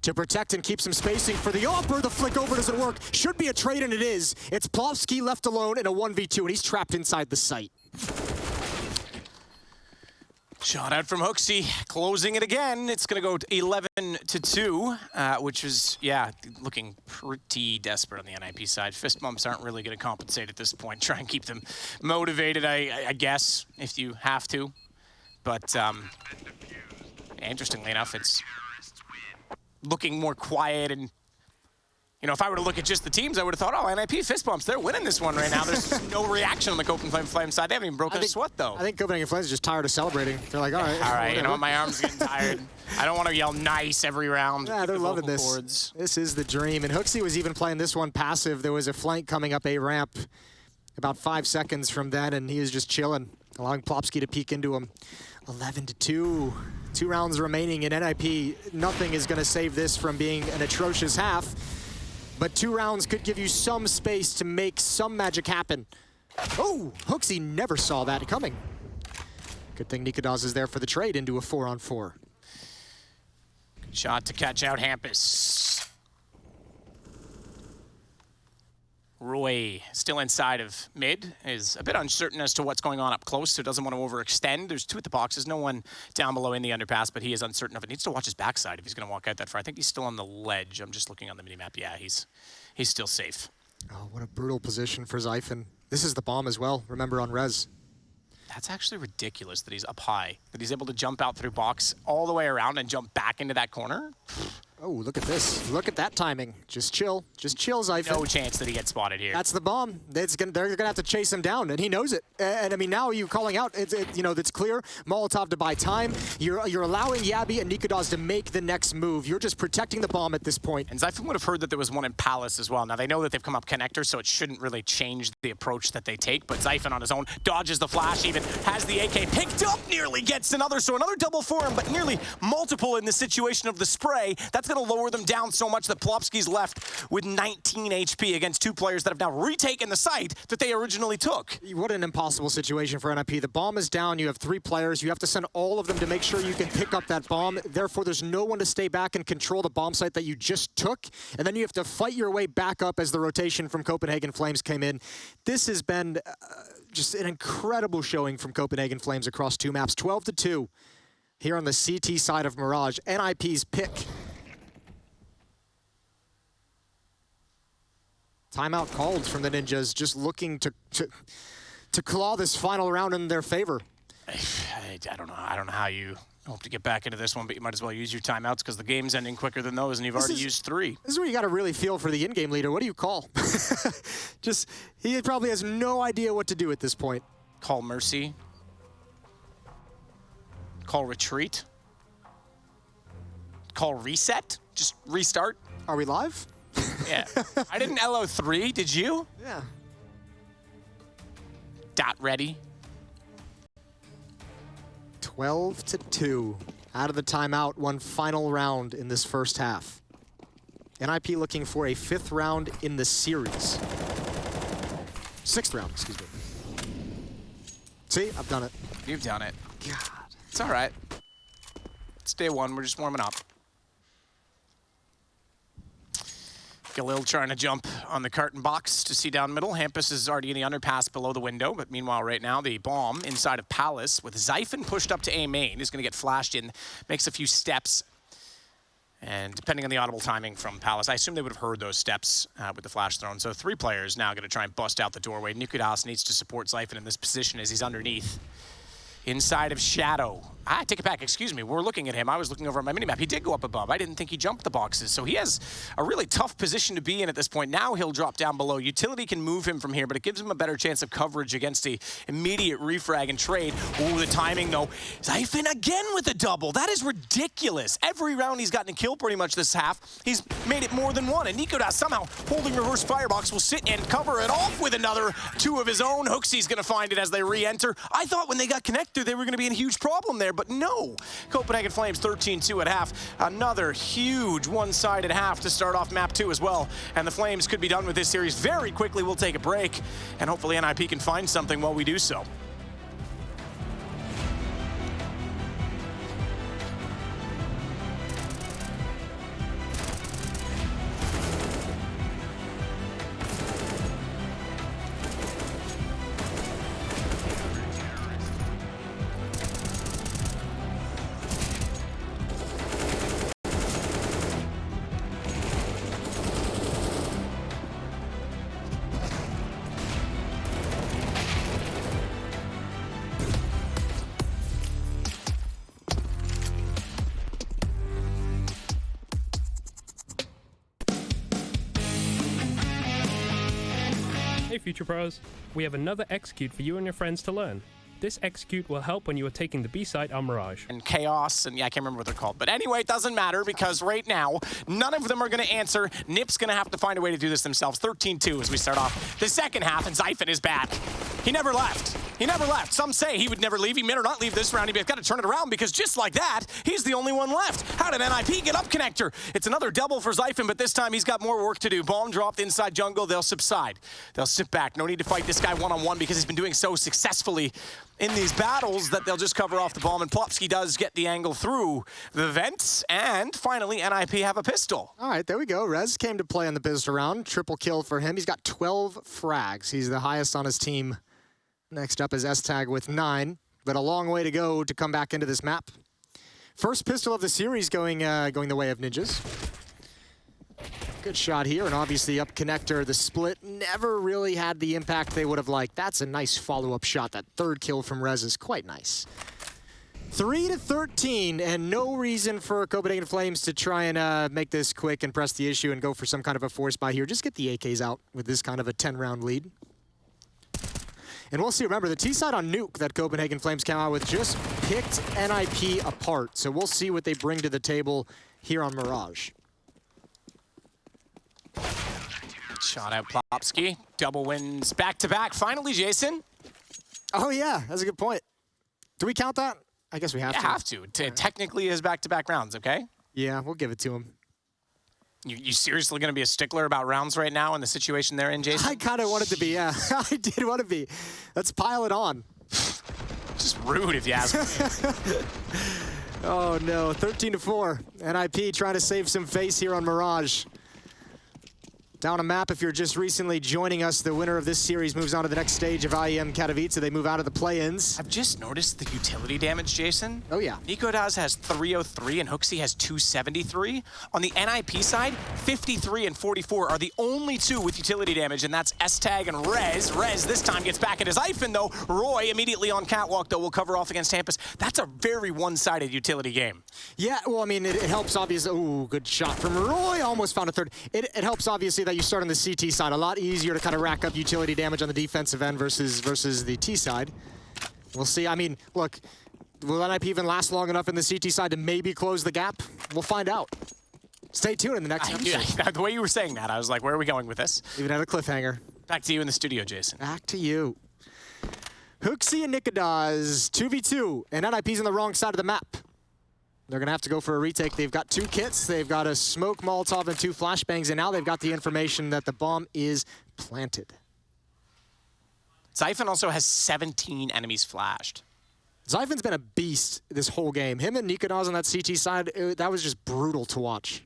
to protect and keep some spacing for the offer. The flick over doesn't work. Should be a trade, and it is. It's phzy left alone in a 1v2, and he's trapped inside the site. Shot out from Hooksy, closing it again. It's going to go 11-2, which is, yeah, looking pretty desperate on the NiP side. Fist bumps aren't really going to compensate at this point. Try and keep them motivated, I guess, if you have to. But interestingly enough, it's looking more quiet. And, you know, if I were to look at just the teams, I would have thought, oh, NiP fist bumps, they're winning this one right now. There's no reaction on the Copenhagen Flames side. They haven't even broken a sweat, though. I think Copenhagen Flames are just tired of celebrating. They're like, all right. All right, you know what? My arm's getting tired. I don't want to yell nice every round. Yeah, they're loving this. Chords. This is the dream. And Hooksy was even playing this one passive. There was a flank coming up a ramp about 5 seconds from then, and he was just chilling, allowing phzy to peek into him. 11-2. 2 rounds remaining in NiP. Nothing is going to save this from being an atrocious half. But 2 rounds could give you some space to make some magic happen. Oh, Hooksy never saw that coming. Good thing nicoodoz is there for the trade into a 4-on-4. Good shot to catch out Hampus. Roy, still inside of mid, is a bit uncertain as to what's going on up close, so doesn't want to overextend. There's 2 at the boxes, no one down below in the underpass, but he is uncertain of it. Needs to watch his backside if he's going to walk out that far. I think he's still on the ledge. I'm just looking on the minimap. Yeah, he's still safe. Oh, what a brutal position for Zyphon. This is the bomb as well, remember, on Rez. That's actually ridiculous that he's up high, that he's able to jump out through box all the way around and jump back into that corner. Oh, look at this. Look at that timing. Just chill, Zyphon. No chance that he gets spotted here. That's the bomb. They're gonna have to chase him down, and he knows it. And I mean, now you calling out, you know, that's clear. Molotov to buy time. You're allowing Yabby and nicoodoz to make the next move. You're just protecting the bomb at this point. And Zyphon would have heard that there was one in Palace as well. Now, they know that they've come up connector, so it shouldn't really change the approach that they take. But Zyphon on his own dodges the flash, even has the AK picked up, nearly gets another. So another double for him, but nearly multiple in the situation of the spray. That's going to lower them down so much that phzy's left with 19 HP against 2 players that have now retaken the site that they originally took. What an impossible situation for NiP. The bomb is down. You have 3 players. You have to send all of them to make sure you can pick up that bomb. Therefore, there's no one to stay back and control the bomb site that you just took. And then you have to fight your way back up as the rotation from Copenhagen Flames came in. This has been just an incredible showing from Copenhagen Flames across 2 maps. 12-2 here on the CT side of Mirage. NiP's pick. Timeout called from the Ninjas, just looking to claw this final round in their favor. I don't know. I don't know how you hope to get back into this one, but you might as well use your timeouts because the game's ending quicker than those, and you've already used 3. This is where you got to really feel for the in-game leader. What do you call? He probably has no idea what to do at this point. Call mercy. Call retreat. Call reset. Just restart. Are we live? Yeah. I didn't LO3, did you? Yeah. Dot ready. 12-2. Out of the timeout, one final round in this first half. NiP looking for a 5th round in the series. 6th round, excuse me. See, I've done it. You've done it. God. It's all right. It's day 1. We're just warming up. Galil trying to jump on the curtain box to see down middle. Hampus is already in the underpass below the window, but meanwhile right now the bomb inside of Palace with Zyphon pushed up to A main is going to get flashed in, makes a few steps. And depending on the audible timing from Palace, I assume they would have heard those steps with the flash thrown. So 3 players now going to try and bust out the doorway. nicoodoz needs to support Zyphon in this position as he's underneath. Inside of Shadow. Take it back, excuse me. We're looking at him. I was looking over at my minimap. He did go up above. I didn't think he jumped the boxes. So he has a really tough position to be in at this point. Now he'll drop down below. Utility can move him from here, but it gives him a better chance of coverage against the immediate refrag and trade. Ooh, the timing though. Zyphon again with a double. That is ridiculous. Every round he's gotten a kill pretty much this half. He's made it more than one. And nicoodoz somehow holding reverse firebox will sit and cover it off with another 2 of his own. phzy's gonna find it as they re-enter. I thought when they got connected, they were gonna be in a huge problem there, but no. Copenhagen Flames 13-2 at half. Another huge one-sided half to start off map 2 as well. And the Flames could be done with this series very quickly. We'll take a break, and hopefully NiP can find something while we do so. Hey Future Pros, we have another execute for you and your friends to learn. This execute will help when you are taking the B site on Mirage. And Chaos, and yeah, I can't remember what they're called. But anyway, it doesn't matter because right now, none of them are going to answer. NiP's going to have to find a way to do this themselves. 13-2 as we start off the second half, and Zyphon is back. He never left. He never left. Some say he would never leave. He may or not leave this round. He's got to turn it around because just like that, he's the only one left. How did NiP get up connector? It's another double for Zyphon, but this time he's got more work to do. Bomb dropped inside jungle. They'll subside. They'll sit back. No need to fight this guy one-on-one because he's been doing so successfully in these battles that they'll just cover off the bomb, and phzy does get the angle through the vents, and finally NiP have a pistol. All right, there we go. Rez came to play on the pistol round. Triple kill for him. He's got 12 frags. He's the highest on his team. Next up is S-Tag with 9, but a long way to go to come back into this map. First pistol of the series going the way of Ninjas. Good shot here, and obviously up connector. The split never really had the impact they would have liked. That's a nice follow-up shot. That third kill from Rez is quite nice. 3-13, and no reason for Copenhagen Flames to try and make this quick and press the issue and go for some kind of a force buy here. Just get the AKs out with this kind of a 10-round lead. And we'll see, remember, the T-side on Nuke that Copenhagen Flames came out with just picked NiP apart. So we'll see what they bring to the table here on Mirage. Shot out phzy. Double wins back-to-back. Finally, Jason. Oh, yeah, that's a good point. Do we count that? I guess we have to. You have to. Technically, his back-to-back rounds, okay? Yeah, we'll give it to him. You seriously going to be a stickler about rounds right now in the situation they're in, Jason? I kind of wanted to be, yeah. I did want to be. Let's pile it on. Just rude if you ask me. Oh, no. 13-4. NiP trying to save some face here on Mirage. Down a map, if you're just recently joining us, the winner of this series moves on to the next stage of IEM Katowice. They move out of the play-ins. I've just noticed the utility damage, Jason. Oh, yeah. nicoodoz has 303 and phzy has 273. On the NiP side, 53 and 44 are the only two with utility damage, and that's S-Tag and Rez. Rez this time gets back into Zyphon, though. Roy immediately on Catwalk, though, will cover off against Hampus. That's a very one-sided utility game. Yeah, well, I mean, it helps, obviously. Ooh, good shot from Roy. Almost found a third. It helps, obviously, that you start on the CT side. A lot easier to kind of rack up utility damage on the defensive end versus the T side. We'll see. I mean, look, will NiP even last long enough in the CT side to maybe close the gap? We'll find out. Stay tuned in the next episode. Yeah, the way you were saying that, I was like, where are we going with this? Even at a cliffhanger. Back to you in the studio, Jason. Back to you. phzy and nicoodoz, 2v2, and NiP's on the wrong side of the map. They're going to have to go for a retake. They've got 2 kits. They've got a smoke Molotov and 2 flashbangs, and now they've got the information that the bomb is planted. Zyphon also has 17 enemies flashed. Zyphon's been a beast this whole game. Him and nicoodoz on that CT side, that was just brutal to watch.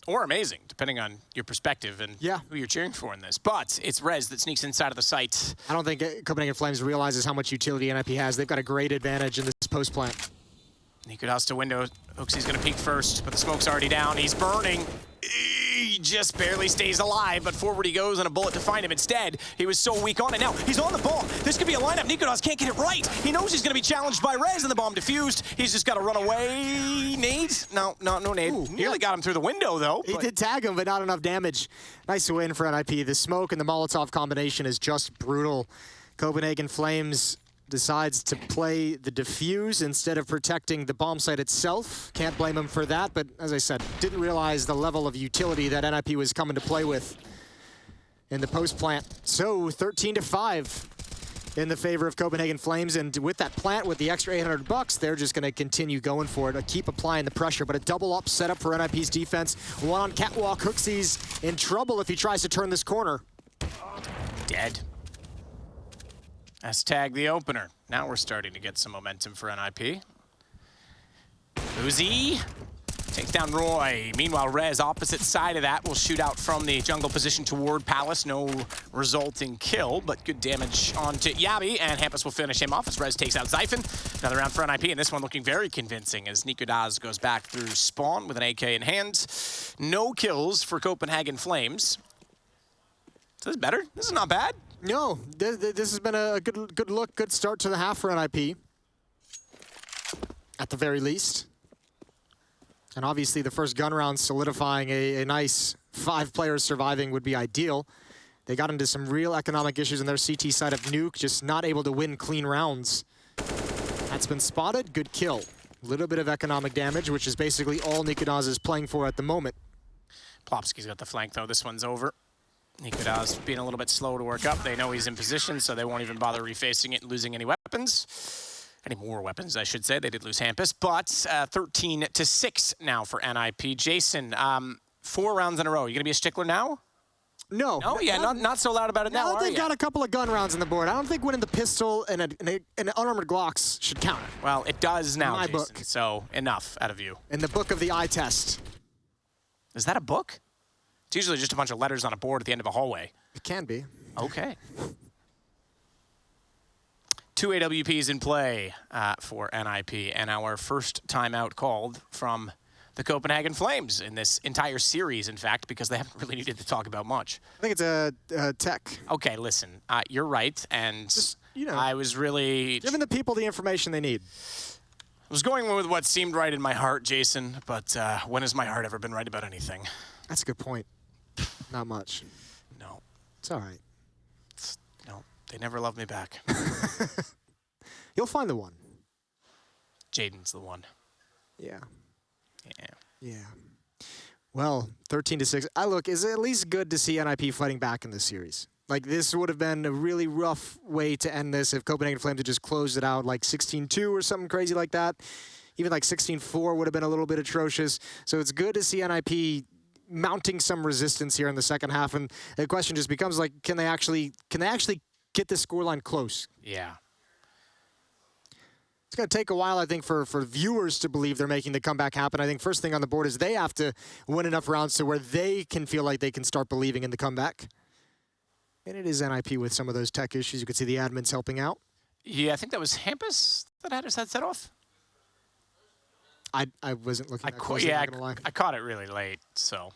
Or amazing, depending on your perspective and who you're cheering for in this. But it's Rez that sneaks inside of the site. I don't think Copenhagen Flames realizes how much utility NiP has. They've got a great advantage in this post-plant. nicoodoz to window. phzy's gonna peek first, but the smoke's already down. He's burning. He just barely stays alive, but forward he goes and a bullet to find him. Instead, he was so weak on it. Now, he's on the bomb. This could be a lineup. nicoodoz can't get it right. He knows he's gonna be challenged by Rez and the bomb defused. He's just gotta run away. Nade? No nade. Ooh, Nearly got him through the window, though. He did tag him, but not enough damage. Nice win for NiP. The smoke and the Molotov combination is just brutal. Copenhagen Flames decides to play the defuse instead of protecting the bomb site itself. Can't blame him for that, but as I said, didn't realize the level of utility that NiP was coming to play with in the post-plant. So 13-5 in the favor of Copenhagen Flames, and with that plant, with the extra $800, they're just gonna continue going for it, keep applying the pressure, but a double up setup for NiP's defense. One on Catwalk. phzy's in trouble if he tries to turn this corner. Dead. S-Tag the opener. Now we're starting to get some momentum for NiP. phzy takes down Roy. Meanwhile, Rez, opposite side of that, will shoot out from the jungle position toward Palace. No resulting kill, but good damage onto Yabi, and Hampus will finish him off as Rez takes out Zyphon. Another round for NiP, and this one looking very convincing as nicoodoz goes back through spawn with an AK in hand. No kills for Copenhagen Flames. So this is better. This is not bad. No, this has been a good look, good start to the half for NiP, at the very least. And obviously the first gun round solidifying a nice 5 players surviving would be ideal. They got into some real economic issues on their CT side of Nuke, just not able to win clean rounds. That's been spotted, good kill. A little bit of economic damage, which is basically all nicoodoz is playing for at the moment. Plopsky's got the flank though, this one's over. nicoodoz being a little bit slow to work up. They know he's in position, so they won't even bother refacing it and losing any weapons. Any more weapons, I should say. They did lose Hampus, but 13-6 now for NiP. Jason, 4 rounds in a row. You gonna be a stickler now? No. No, yeah, not so loud about it now, they've got a couple of gun rounds on the board. I don't think winning the pistol and an unarmored Glocks should count. Well, it does now, in my Jason, book. so enough out of you. In the book of the eye test. Is that a book? It's usually just a bunch of letters on a board at the end of a hallway. It can be. Okay. 2 AWPs in play for NiP, and our first timeout called from the Copenhagen Flames in this entire series, in fact, because they haven't really needed to talk about much. I think it's a tech. Okay, listen, you're right, and Just, you know, I was really... giving the people the information they need. I was going with what seemed right in my heart, Jason, but when has my heart ever been right about anything? That's a good point. Not much. No. It's all right. No, they never loved me back. You'll find the one. Jaden's the one. Yeah. Yeah. Yeah. Well, 13-6. Look, is it at least good to see NiP fighting back in this series? Like, this would have been a really rough way to end this if Copenhagen Flames had just closed it out like 16-2 or something crazy like that. Even like 16-4 would have been a little bit atrocious. So it's good to see NiP mounting some resistance here in the second half. And the question just becomes, like, can they actually get this scoreline close? Yeah. It's going to take a while, I think, for viewers to believe they're making the comeback happen. I think first thing on the board is they have to win enough rounds to where they can feel like they can start believing in the comeback. And it is NiP with some of those tech issues. You can see the admins helping out. Yeah, I think that was Hampus that had his headset off. I wasn't looking that closely, yeah, I'm not gonna lie. I caught it really late, so.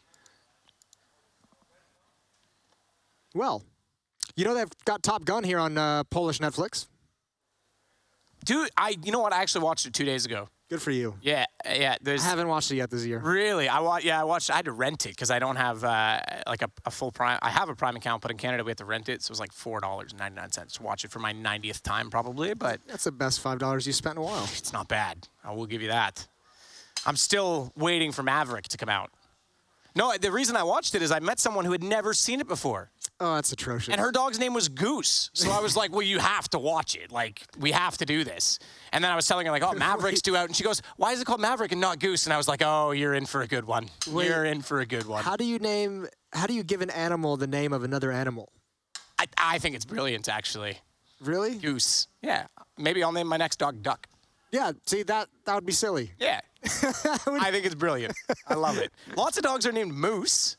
Well, you know they've got Top Gun here on Polish Netflix. Dude, you know what? I actually watched it 2 days ago. Good for you. Yeah. I haven't watched it yet this year. Really? I watched it. I had to rent it because I don't have like a full Prime. I have a Prime account, but in Canada we have to rent it, so it was like $4.99 to watch it for my 90th time probably. But that's the best $5 you spent in a while. It's not bad. I will give you that. I'm still waiting for Maverick to come out. No, the reason I watched it is I met someone who had never seen it before. Oh, that's atrocious. And her dog's name was Goose. So I was like, well, you have to watch it. Like, we have to do this. And then I was telling her, like, oh, Maverick's due out. And she goes, why is it called Maverick and not Goose? And I was like, oh, you're in for a good one. Wait, you're in for a good one. How do you give an animal the name of another animal? I think it's brilliant, actually. Really? Goose. Yeah. Maybe I'll name my next dog Duck. Yeah, see, that would be silly. Yeah. I think it's brilliant. I love it. Lots of dogs are named Moose.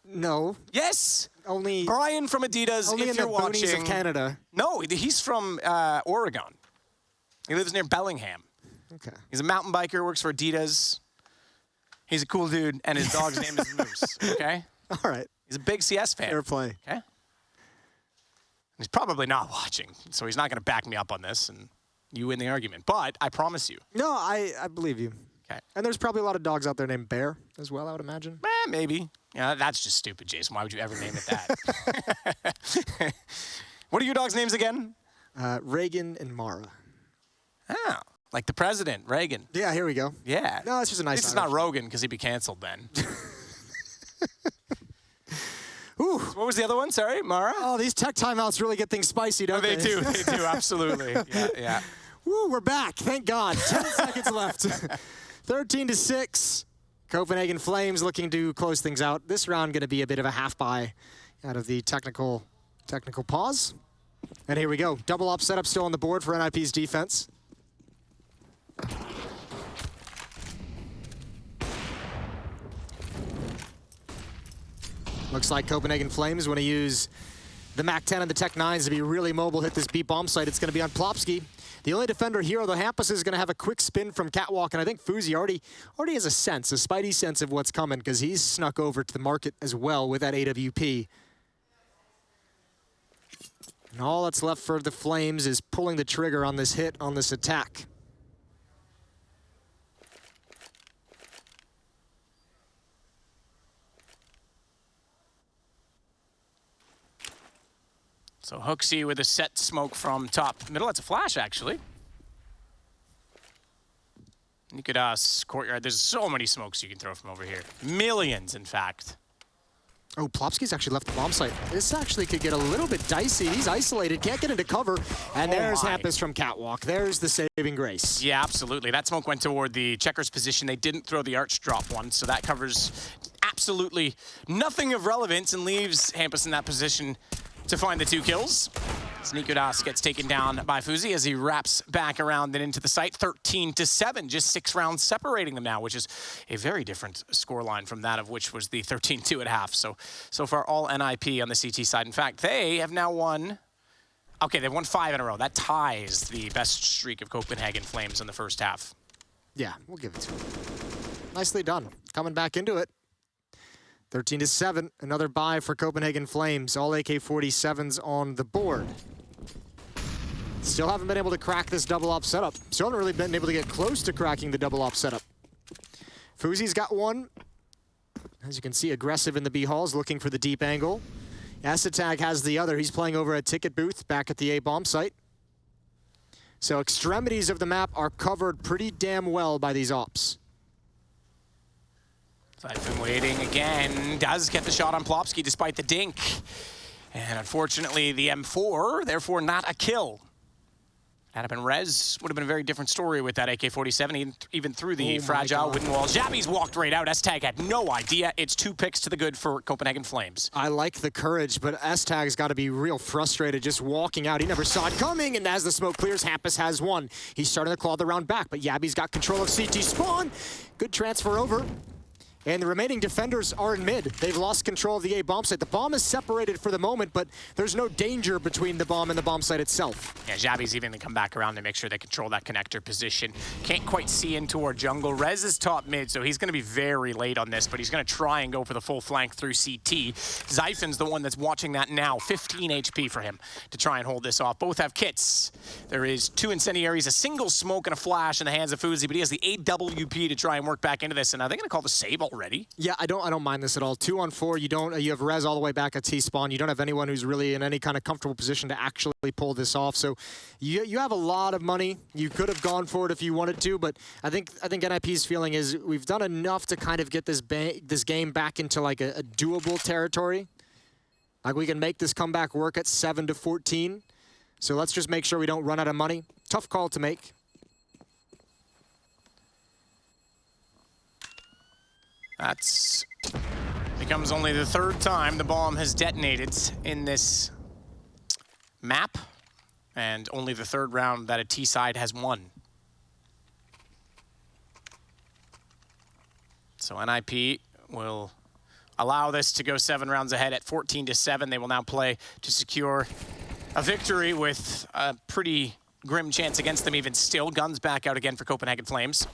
No. Yes. Only Brian from Adidas, only if in you're the watching. boonies of Canada. No, he's from Oregon. He lives near Bellingham. Okay. He's a mountain biker, works for Adidas. He's a cool dude, and his dog's name is Moose, okay? All right. He's a big CS fan. Fair play. Okay? He's probably not watching, so he's not going to back me up on this, and you win the argument. But I promise you. No, I believe you. Okay. And there's probably a lot of dogs out there named Bear as well, I would imagine. Maybe. Yeah, that's just stupid, Jason. Why would you ever name it that? What are your dogs' names again? Reagan and Mara. Oh, like the president, Reagan. Yeah, here we go. Yeah. No, it's just a nice. This is not Rogan because he'd be canceled then. Ooh. So what was the other one? Sorry, Mara? Oh, these tech timeouts really get things spicy, don't they? They do. They do. Absolutely. Yeah. Woo, we're back. Thank God. 10 seconds left. 13-6. Copenhagen Flames looking to close things out. This round going to be a bit of a half buy out of the technical pause. And here we go. Double up setup still on the board for NiP's defense. Looks like Copenhagen Flames want to use the MAC-10 and the Tech-9s to be really mobile, hit this B bomb site. It's going to be on Plopsky. The only defender here, although Hampus is going to have a quick spin from Catwalk, and I think phzy already has a sense, a spidey sense of what's coming, because he's snuck over to the market as well with that AWP. And all that's left for the Flames is pulling the trigger on this hit, on this attack. So Hooksy with a set smoke from top middle. That's a flash, actually. nicoodoz, courtyard. There's so many smokes you can throw from over here. Millions, in fact. Oh, Plopsky's actually left the bomb site. This actually could get a little bit dicey. He's isolated, can't get into cover. And there's Hampus from Catwalk. There's the saving grace. Yeah, absolutely. That smoke went toward the checkers position. They didn't throw the arch drop one, so that covers absolutely nothing of relevance and leaves Hampus in that position to find the 2 kills. nicoodoz gets taken down by phzy as he wraps back around and into the site. 13-7, just 6 rounds separating them now, which is a very different scoreline from that of which was the 13-2 at half. So far, all NiP on the CT side. In fact, they have now won. Okay, they've won 5 in a row. That ties the best streak of Copenhagen Flames in the first half. Yeah, we'll give it to him. Nicely done. Coming back into it. 13-7, another buy for Copenhagen Flames. All AK-47s on the board. Still haven't been able to crack this double op setup. Still haven't really been able to get close to cracking the double op setup. phzy's got one. As you can see, aggressive in the B halls, looking for the deep angle. Asatag has the other. He's playing over a ticket booth back at the A bomb site. So extremities of the map are covered pretty damn well by these ops. Zyphon waiting again, does get the shot on Plopsky despite the dink. And unfortunately, the M4, therefore not a kill. Had it been Rez, would have been a very different story with that AK-47, even through the fragile wooden wall. Xabi's walked right out. S-Tag had no idea. It's 2 picks to the good for Copenhagen Flames. I like the courage, but S-Tag's got to be real frustrated just walking out. He never saw it coming, and as the smoke clears, Hampus has one. He's starting to claw the round back, but Yabi's got control of CT spawn. Good transfer over. And the remaining defenders are in mid. They've lost control of the A bomb site. The bomb is separated for the moment, but there's no danger between the bomb and the bomb site itself. Yeah, Xabi's even going to come back around to make sure they control that connector position. Can't quite see in toward jungle. Rez is top mid, so he's going to be very late on this, but he's going to try and go for the full flank through CT. Zyphon's the one that's watching that now. 15 HP for him to try and hold this off. Both have kits. There is 2 incendiaries, a single smoke and a flash in the hands of phzy, but he has the AWP to try and work back into this, and are they going to call the save already? Yeah, I don't mind this at all. 2 on 4, you have Rez all the way back at T-spawn. You don't have anyone who's really in any kind of comfortable position to actually pull this off. So you have a lot of money. You could have gone for it if you wanted to, but I think NiP's feeling is we've done enough to kind of get this game back into like a doable territory. Like we can make this comeback work at 7-14. So let's just make sure we don't run out of money. Tough call to make. That's becomes only the 3rd time the bomb has detonated in this map, and only the 3rd round that a T side has won. So NiP will allow this to go 7 rounds ahead at 14-7. They will now play to secure a victory with a pretty grim chance against them even still. Guns back out again for Copenhagen Flames.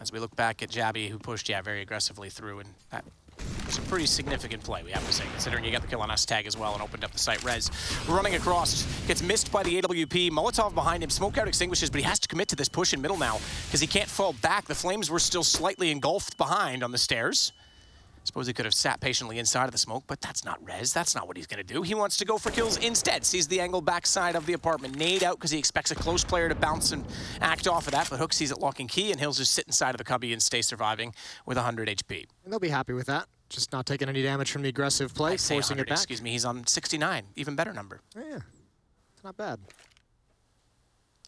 As we look back at Xabi, who pushed, very aggressively through, and that was a pretty significant play, we have to say, considering he got the kill on S-Tag as well and opened up the site. Rez running across, gets missed by the AWP. Molotov behind him, smoke out extinguishes, but he has to commit to this push in middle now because he can't fall back. The Flames were still slightly engulfed behind on the stairs. Suppose he could have sat patiently inside of the smoke, but that's not Rez. That's not what he's going to do. He wants to go for kills instead. Sees the angle backside of the apartment. Nade out because he expects a close player to bounce and act off of that, but Hook sees it lock and key, and he'll just sit inside of the cubby and stay surviving with 100 HP. And they'll be happy with that. Just not taking any damage from the aggressive play, forcing it back. Excuse me, he's on 69. Even better number. Yeah, it's not bad.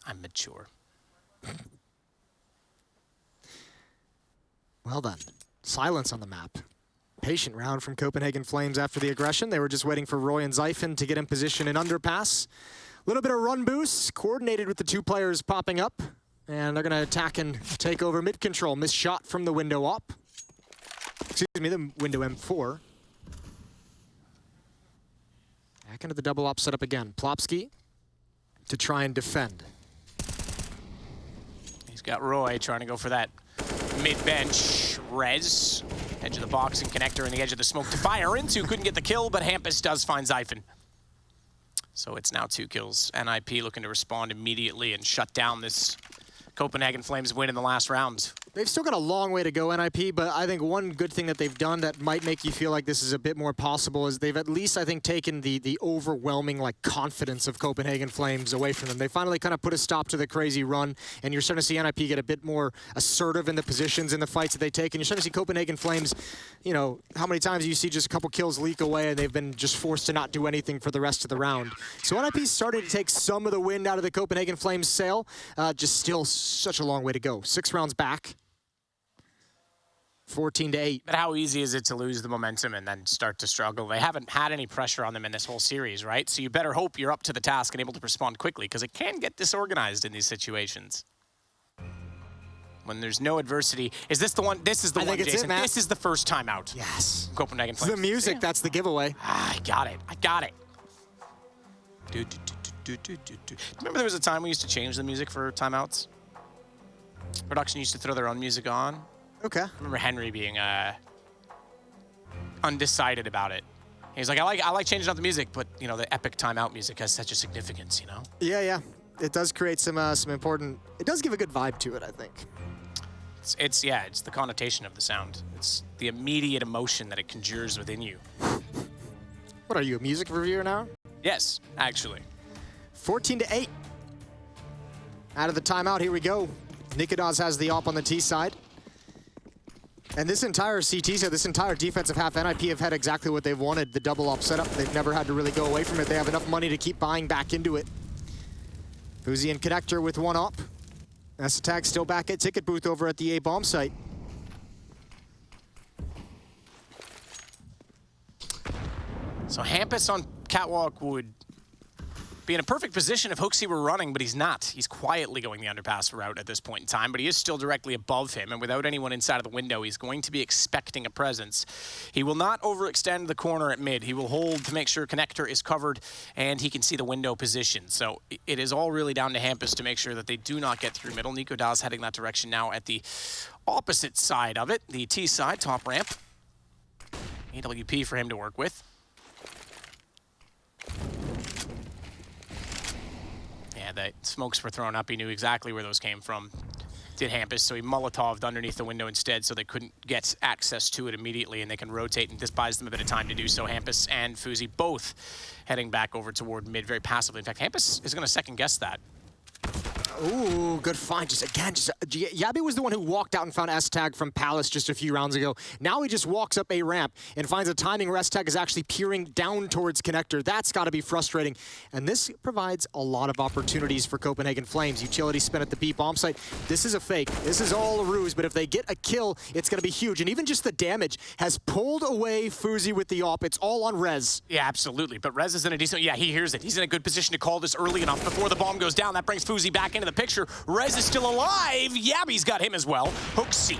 I'm mature. Well done. Silence on the map. Patient round from Copenhagen Flames after the aggression. They were just waiting for Roy and Zyphon to get in position in underpass. A little bit of run boost, coordinated with the 2 players popping up. And they're going to attack and take over mid control. Missed shot from the window up. Excuse me, the window M4. Back into the double op setup again. Plopsky to try and defend. He's got Roy trying to go for that mid-bench. Rez, edge of the box and connector in the edge of the smoke to fire into. Couldn't get the kill, but Hampus does find Zyphon. So it's now 2 kills. NiP looking to respond immediately and shut down this Copenhagen Flames win in the last round. They've still got a long way to go, NiP, but I think one good thing that they've done that might make you feel like this is a bit more possible is they've at least, I think, taken the overwhelming confidence of Copenhagen Flames away from them. They finally kind of put a stop to the crazy run, and you're starting to see NiP get a bit more assertive in the positions in the fights that they take, and you're starting to see Copenhagen Flames, how many times you see just a couple kills leak away and they've been just forced to not do anything for the rest of the round. So NiP's starting to take some of the wind out of the Copenhagen Flames sail, just still such a long way to go. 6 rounds back. 14-8. But how easy is it to lose the momentum and then start to struggle? They haven't had any pressure on them in this whole series, right? So you better hope you're up to the task and able to respond quickly, because it can get disorganized in these situations. When there's no adversity. Is this the one? This is the one, Jason. This is the first time out. Yes. Copenhagen Flames. The music, that's the giveaway. I got it. I got it. Remember there was a time we used to change the music for timeouts? Production used to throw their own music on. Okay. I remember Henry being undecided about it. He was like, I like changing up the music, but the epic timeout music has such a significance, Yeah. It does create some important. It does give a good vibe to it, I think. It's the connotation of the sound. It's the immediate emotion that it conjures within you. What are you, a music reviewer now? Yes, actually. 14-8. Out of the timeout, here we go. nicoodoz has the op on the T side. And this entire CT set, this entire defensive half, NiP have had exactly what they've wanted, the double op setup. They've never had to really go away from it. They have enough money to keep buying back into it. phzy and Connector with one up. S-Attack still back at ticket booth over at the A bomb site. So Hampus on Catwalk would be in a perfect position if phzy were running, but he's not. He's quietly going the underpass route at this point in time, but he is still directly above him, and without anyone inside of the window, he's going to be expecting a presence. He will not overextend the corner at mid. He will hold to make sure Connector is covered and he can see the window position. So it is all really down to Hampus to make sure that they do not get through middle. nicoodoz heading that direction now at the opposite side of it, the T side, top ramp. AWP for him to work with. Yeah, the smokes were thrown up. He knew exactly where those came from. Did Hampus, so he Molotov'd underneath the window instead so they couldn't get access to it immediately and they can rotate, and this buys them a bit of time to do so. Hampus and phzy both heading back over toward mid very passively. In fact, Hampus is going to second guess that. Ooh, good find. Yabby was the one who walked out and found S-Tag from Palace just a few rounds ago. Now he just walks up a ramp and finds a timing where S-Tag is actually peering down towards Connector. That's got to be frustrating. And this provides a lot of opportunities for Copenhagen Flames. Utility spin at the B bomb site. This is a fake. This is all a ruse, but if they get a kill, it's going to be huge. And even just the damage has pulled away phzy with the op. It's all on Rez. Yeah, absolutely. But Rez is in a decent... Yeah, he hears it. He's in a good position to call this early enough before the bomb goes down. That brings phzy back into the picture. Rez is still alive. Yabby's got him as well. phzy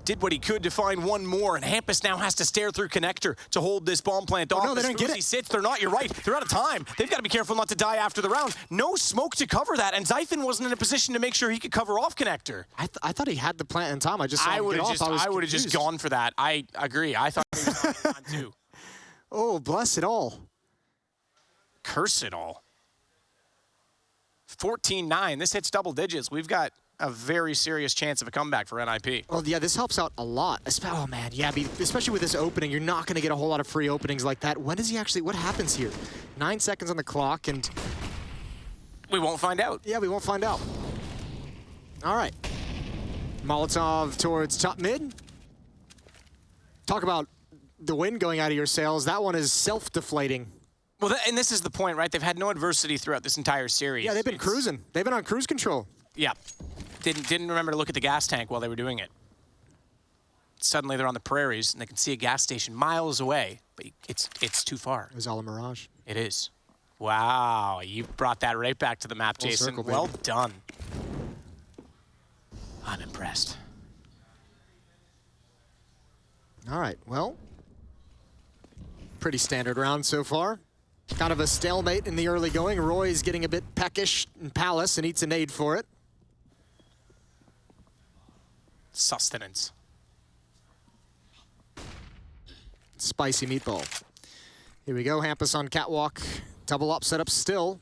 did what he could to find one more, and Hampus now has to stare through Connector to hold this bomb plant off. No, they didn't get it. Sits. They're not. You're right. They're out of time. They've got to be careful not to die after the round. No smoke to cover that, and Zyphon wasn't in a position to make sure he could cover off Connector. I thought he had the plant in time. I just saw him get off. I would have just gone for that. I agree. I thought he was on too. Oh, bless it all. Curse it all. 14-9. This hits double digits. We've got a very serious chance of a comeback for NiP. Well, yeah, this helps out a lot. Oh, man, yeah, especially with this opening, you're not going to get a whole lot of free openings like that. When does he actually, what happens here? 9 seconds on the clock, and... we won't find out. Yeah, we won't find out. All right. Molotov towards top mid. Talk about the wind going out of your sails. That one is self-deflating. Well, and this is the point, right? They've had no adversity throughout this entire series. Yeah, they've been cruising. They've been on cruise control. Yeah. Didn't remember to look at the gas tank while they were doing it. Suddenly they're on the prairies and they can see a gas station miles away, but it's too far. It was all a mirage. It is. Wow, you brought that right back to the map, Full Jason. circle, well done. I'm impressed. All right, well, pretty standard round so far. Kind of a stalemate in the early going. Roy's getting a bit peckish in Palace and eats a nade for it. Sustenance. Spicy meatball. Here we go, Hampus on Catwalk. Double op setup still.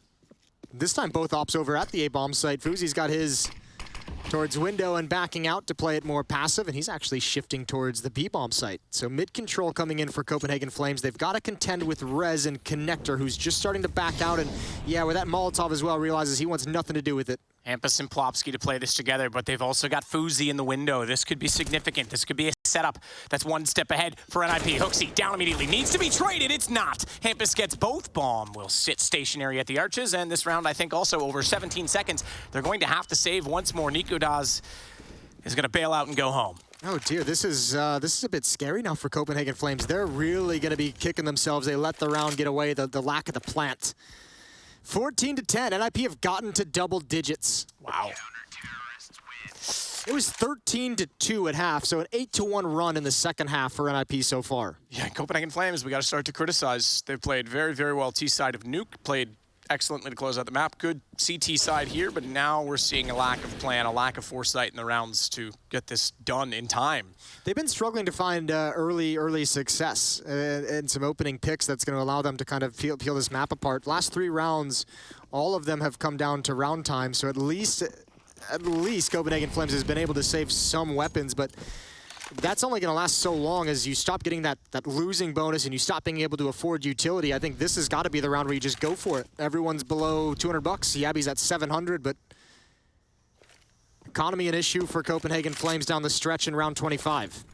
This time both ops over at the A-bomb site. phzy's got his towards window and backing out to play it more passive, and he's actually shifting towards the B-bomb site. So mid-control coming in for Copenhagen Flames. They've got to contend with Rez and Connector, who's just starting to back out, and yeah, with that Molotov as well, realizes he wants nothing to do with it. Hampus and Plopsky to play this together, but they've also got phzy in the window. This could be significant. This could be a setup that's one step ahead for NiP. phzy down immediately. Needs to be traded. It's not. Hampus gets both. Bomb will sit stationary at the arches, and this round, I think, also over 17 seconds. They're going to have to save once more. nicoodoz is going to bail out and go home. Oh dear, this is a bit scary now for Copenhagen Flames. They're really going to be kicking themselves. They let the round get away, the lack of the plant. 14-10, NiP have gotten to double digits. Wow. It was 13-2 at half, so an 8-1 run in the second half for NiP so far. Yeah, Copenhagen Flames, we got to start to criticize. They've played very, very well T-side of Nuke, played excellently to close out the map. Good CT side here, but now we're seeing a lack of plan, a lack of foresight in the rounds to get this done in time. They've been struggling to find early success and some opening picks that's going to allow them to kind of peel this map apart. Last 3 rounds, all of them have come down to round time, so at least Copenhagen Flames has been able to save some weapons, but that's only going to last so long as you stop getting that losing bonus and you stop being able to afford utility. I think this has got to be the round where you just go for it. Everyone's below 200 bucks. Yabby's at 700, but economy an issue for Copenhagen Flames down the stretch in round 25.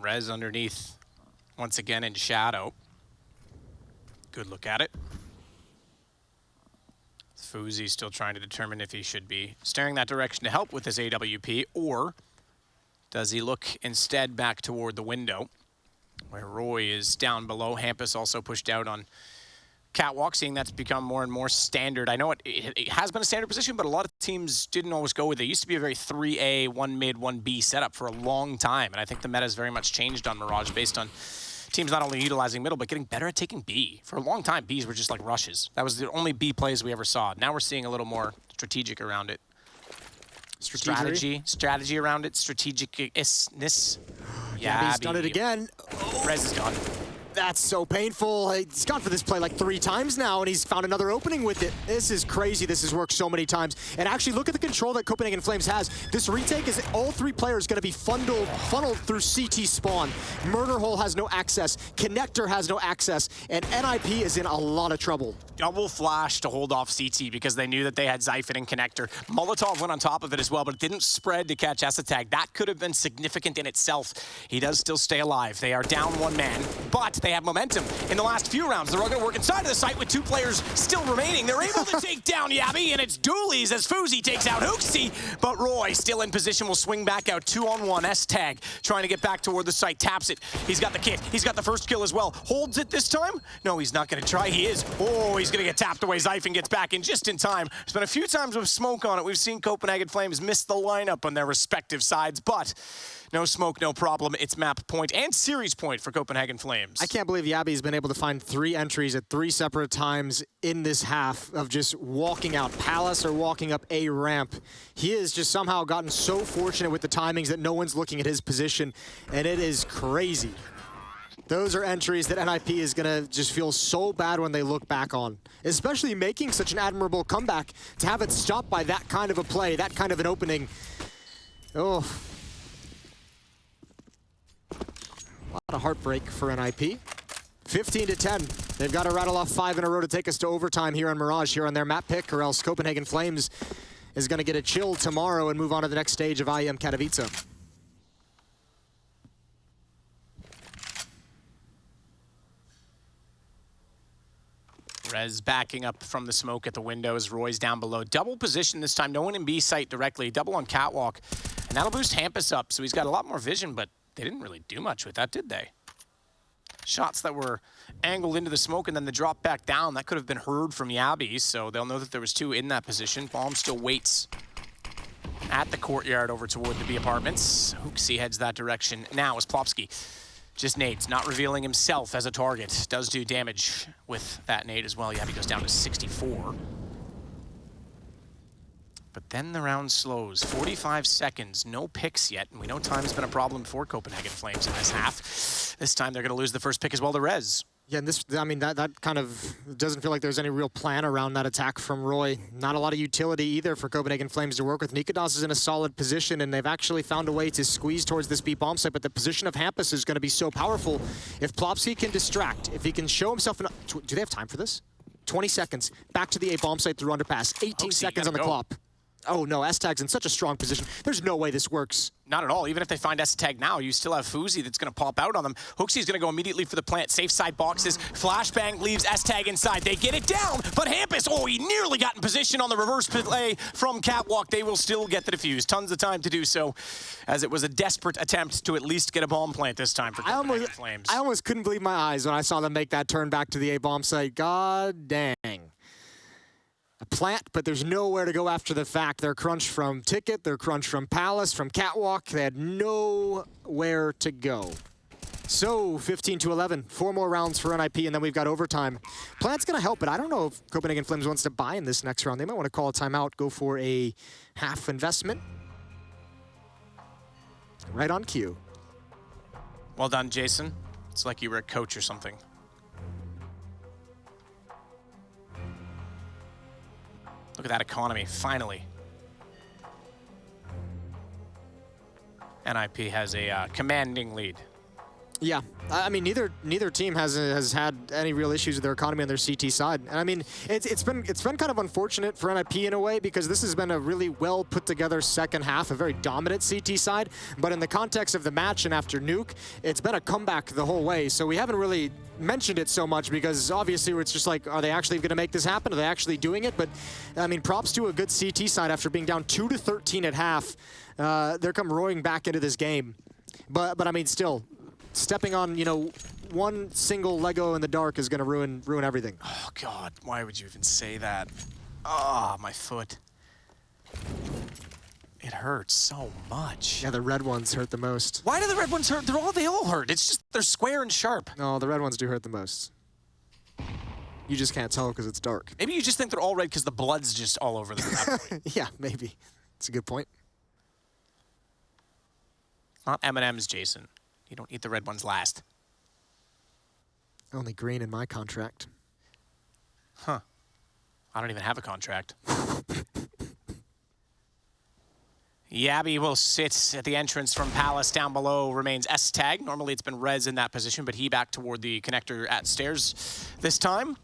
Rez underneath, once again in shadow. Good look at it. phzy still trying to determine if he should be staring that direction to help with his AWP, or does he look instead back toward the window, where Roy is down below. Hampus also pushed out on catwalk, seeing that's become more and more standard. I know it has been a standard position, but a lot of teams didn't always go with it. It used to be a very 3A, 1 mid, 1 B setup for a long time, and I think the meta has very much changed on Mirage based on teams not only utilizing middle, but getting better at taking B. For a long time, Bs were just like rushes. That was the only B plays we ever saw. Now we're seeing a little more strategic around it. Strategy around it, strategic-ness. Yeah, he's done it again. Rez is gone. That's so painful. He's gone for this play like 3 times now, and he's found another opening with it. This is crazy. This has worked so many times. And actually, look at the control that Copenhagen Flames has. This retake is all 3 players going to be funneled through CT spawn. Murder Hole has no access. Connector has no access. And NiP is in a lot of trouble. Double flash to hold off CT because they knew that they had Zyphon and Connector. Molotov went on top of it as well, but it didn't spread to catch Estag. That could have been significant in itself. He does still stay alive. They are down 1 man, but they have momentum in the last few rounds. They're all going to work inside of the site with 2 players still remaining. They're able to take down Yabby, and it's Doolies as phzy takes out Hooksy, but Roy still in position will swing back out 2-on-1. Estag trying to get back toward the site, taps it. He's got the kit. He's got the first kill as well. Holds it this time? No, he's not going to try. He is. Oh, he's going to get tapped away. Zyphon gets back in just in time. There's been a few times with smoke on it. We've seen Copenhagen Flames miss the lineup on their respective sides, but no smoke, no problem. It's map point and series point for Copenhagen Flames. I can't believe Yabby's been able to find 3 entries at 3 separate times in this half of just walking out Palace or walking up a ramp. He has just somehow gotten so fortunate with the timings that no one's looking at his position, and it is crazy. Those are entries that NiP is going to just feel so bad when they look back on, especially making such an admirable comeback. To have it stopped by that kind of a play, that kind of an opening. Oh. A lot of heartbreak for NiP. 15-10. They've got to rattle off 5 in a row to take us to overtime here on Mirage, here on their map pick, or else Copenhagen Flames is going to get a chill tomorrow and move on to the next stage of IEM Katowice. Rez backing up from the smoke at the windows. Roy's down below. Double position this time. No one in B site directly. Double on catwalk. And that'll boost Hampus up, so he's got a lot more vision, but they didn't really do much with that, did they? Shots that were angled into the smoke and then the drop back down, that could have been heard from Yabby, so they'll know that there was 2 in that position. Bomb still waits at the courtyard over toward the B apartments. Hooksy heads that direction now as Plopsky just nades, not revealing himself as a target. Does do damage with that nade as well. Yabby goes down to 64. But then the round slows. 45 seconds, no picks yet, and we know time's been a problem for Copenhagen Flames in this half. This time they're going to lose the first pick as well to Rez. Yeah, and this, I mean, that kind of doesn't feel like there's any real plan around that attack from Roy. Not a lot of utility either for Copenhagen Flames to work with. nicoodoz is in a solid position, and they've actually found a way to squeeze towards this B bomb site, but the position of Hampus is going to be so powerful. If Plopsky can distract, if he can show himself... Do they have time for this? 20 seconds. Back to the A bomb site through underpass. 18 seconds on the clock. Oh no, Estag's in such a strong position. There's no way this works. Not at all. Even if they find Estag now, you still have phzy that's going to pop out on them. Hooksy's going to go immediately for the plant. Safe side boxes. Flashbang leaves Estag inside. They get it down, but Hampus, oh, he nearly got in position on the reverse play from catwalk. They will still get the defuse. Tons of time to do so, as it was a desperate attempt to at least get a bomb plant this time for Copenhagen Flames. I almost couldn't believe my eyes when I saw them make that turn back to the A bomb site. God dang. A plant, but there's nowhere to go after the fact. They're crunched from Ticket, they're crunched from Palace, from Catwalk. They had nowhere to go. So, 15-11, 4 more rounds for NiP, and then we've got overtime. Plant's gonna help, but I don't know if Copenhagen Flames wants to buy in this next round. They might want to call a timeout, go for a half investment. Right on cue. Well done, Jason. It's like you were a coach or something. Look at that economy, finally. NiP has a commanding lead. Yeah, I mean, neither team has had any real issues with their economy on their CT side. And I mean, it's been kind of unfortunate for NiP in a way, because this has been a really well put together second half, a very dominant CT side. But in the context of the match and after Nuke, it's been a comeback the whole way. So we haven't really mentioned it so much, because obviously it's just like, are they actually going to make this happen? Are they actually doing it? But I mean, props to a good CT side after being down 2-13 at half. They're come roaring back into this game. But I mean, still, stepping on, you know, one single Lego in the dark is going to ruin everything. Oh, God. Why would you even say that? Ah, my foot. It hurts so much. Yeah, the red ones hurt the most. Why do the red ones hurt? They all hurt. It's just they're square and sharp. No, the red ones do hurt the most. You just can't tell because it's dark. Maybe you just think they're all red because the blood's just all over them at that point. Yeah, maybe. It's a good point. It's not M&M's, Jason. You don't eat the red ones last. Only green in my contract. Huh. I don't even have a contract. Yabby will sit at the entrance from Palace. Down below remains S-Tag. Normally it's been Rez in that position, but he back toward the connector at stairs this time,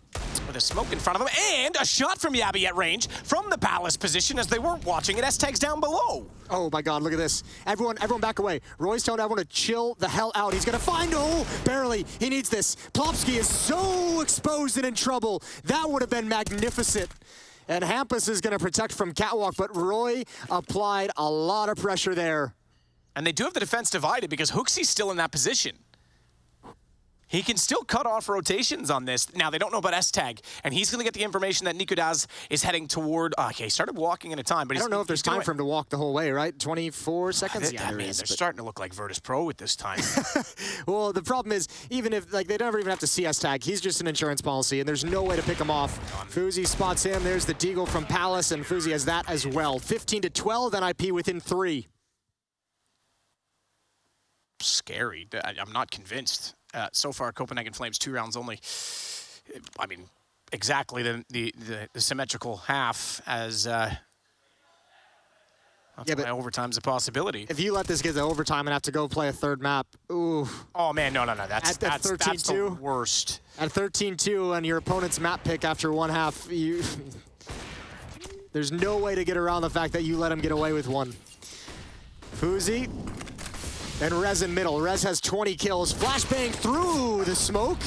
with a smoke in front of him, and a shot from Yabby at range from the Palace position as they weren't watching it. S-Tag's down below. Oh my God, look at this. Everyone back away. Roy's telling everyone to chill the hell out. He's gonna find, oh, barely. He needs this. Plopsky is so exposed and in trouble. That would have been magnificent. And Hampus is gonna protect from Catwalk, but Roy applied a lot of pressure there. And they do have the defense divided because Hooksy's still in that position. He can still cut off rotations on this. Now, they don't know about S-Tag, and he's going to get the information that nicoodoz is heading toward... Okay, he started walking in a time, but I don't know if there's time for him to walk the whole way, right? 24 seconds? Yeah, man, they're starting to look like Virtus Pro at this time. Well, the problem is, even if, like, they never even have to see S-Tag, he's just an insurance policy, and there's no way to pick him off. phzy spots him. There's the Deagle from Palace, and phzy has that as well. 15-12, NiP within 3. Scary. I'm not convinced. So far, Copenhagen Flames 2 rounds only. I mean, exactly the symmetrical half as that's why overtime's a possibility. If you let this get to overtime and have to go play a third map, ooh. Oh man, no. That's the worst. At 13-2 and your opponent's map pick after one half, there's no way to get around the fact that you let him get away with one. phzy. And Rez in middle. Rez has 20 kills. Flashbang through the smoke.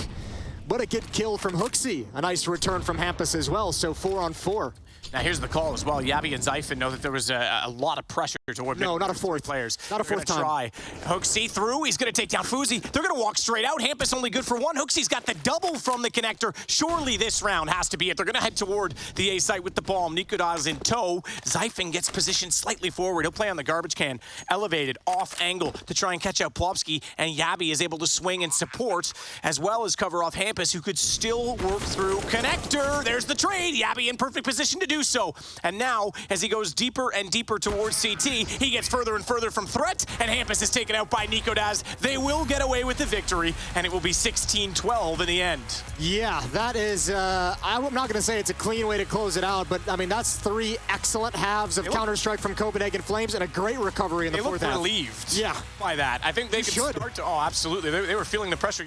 But a good kill from Hooksy. A nice return from Hampus as well. So 4-on-4. Now here's the call as well. Yabby and Zyphon know that there was a lot of pressure toward not a fourth players. Not a fourth time. Try. Hooksy through. He's going to take down phzy. They're going to walk straight out. Hampus only good for one. Hooksy's got the double from the connector. Surely this round has to be it. They're going to head toward the A site with the bomb. nicoodoz in tow. Zyphon gets positioned slightly forward. He'll play on the garbage can, elevated off angle to try and catch out Plopsky. And Yabby is able to swing and support as well as cover off Hampus, who could still work through connector. There's the trade. Yabby in perfect position to do so. And now, as he goes deeper and deeper towards CT, he gets further and further from threat, and Hampus is taken out by nicoodoz. They will get away with the victory, and it will be 16-12 in the end. Yeah, that is, I'm not going to say it's a clean way to close it out, but, I mean, that's 3 excellent halves of Counter-Strike from Copenhagen Flames and a great recovery in the fourth half. They look relieved by that. I think they could start to... Oh, absolutely. They were feeling the pressure.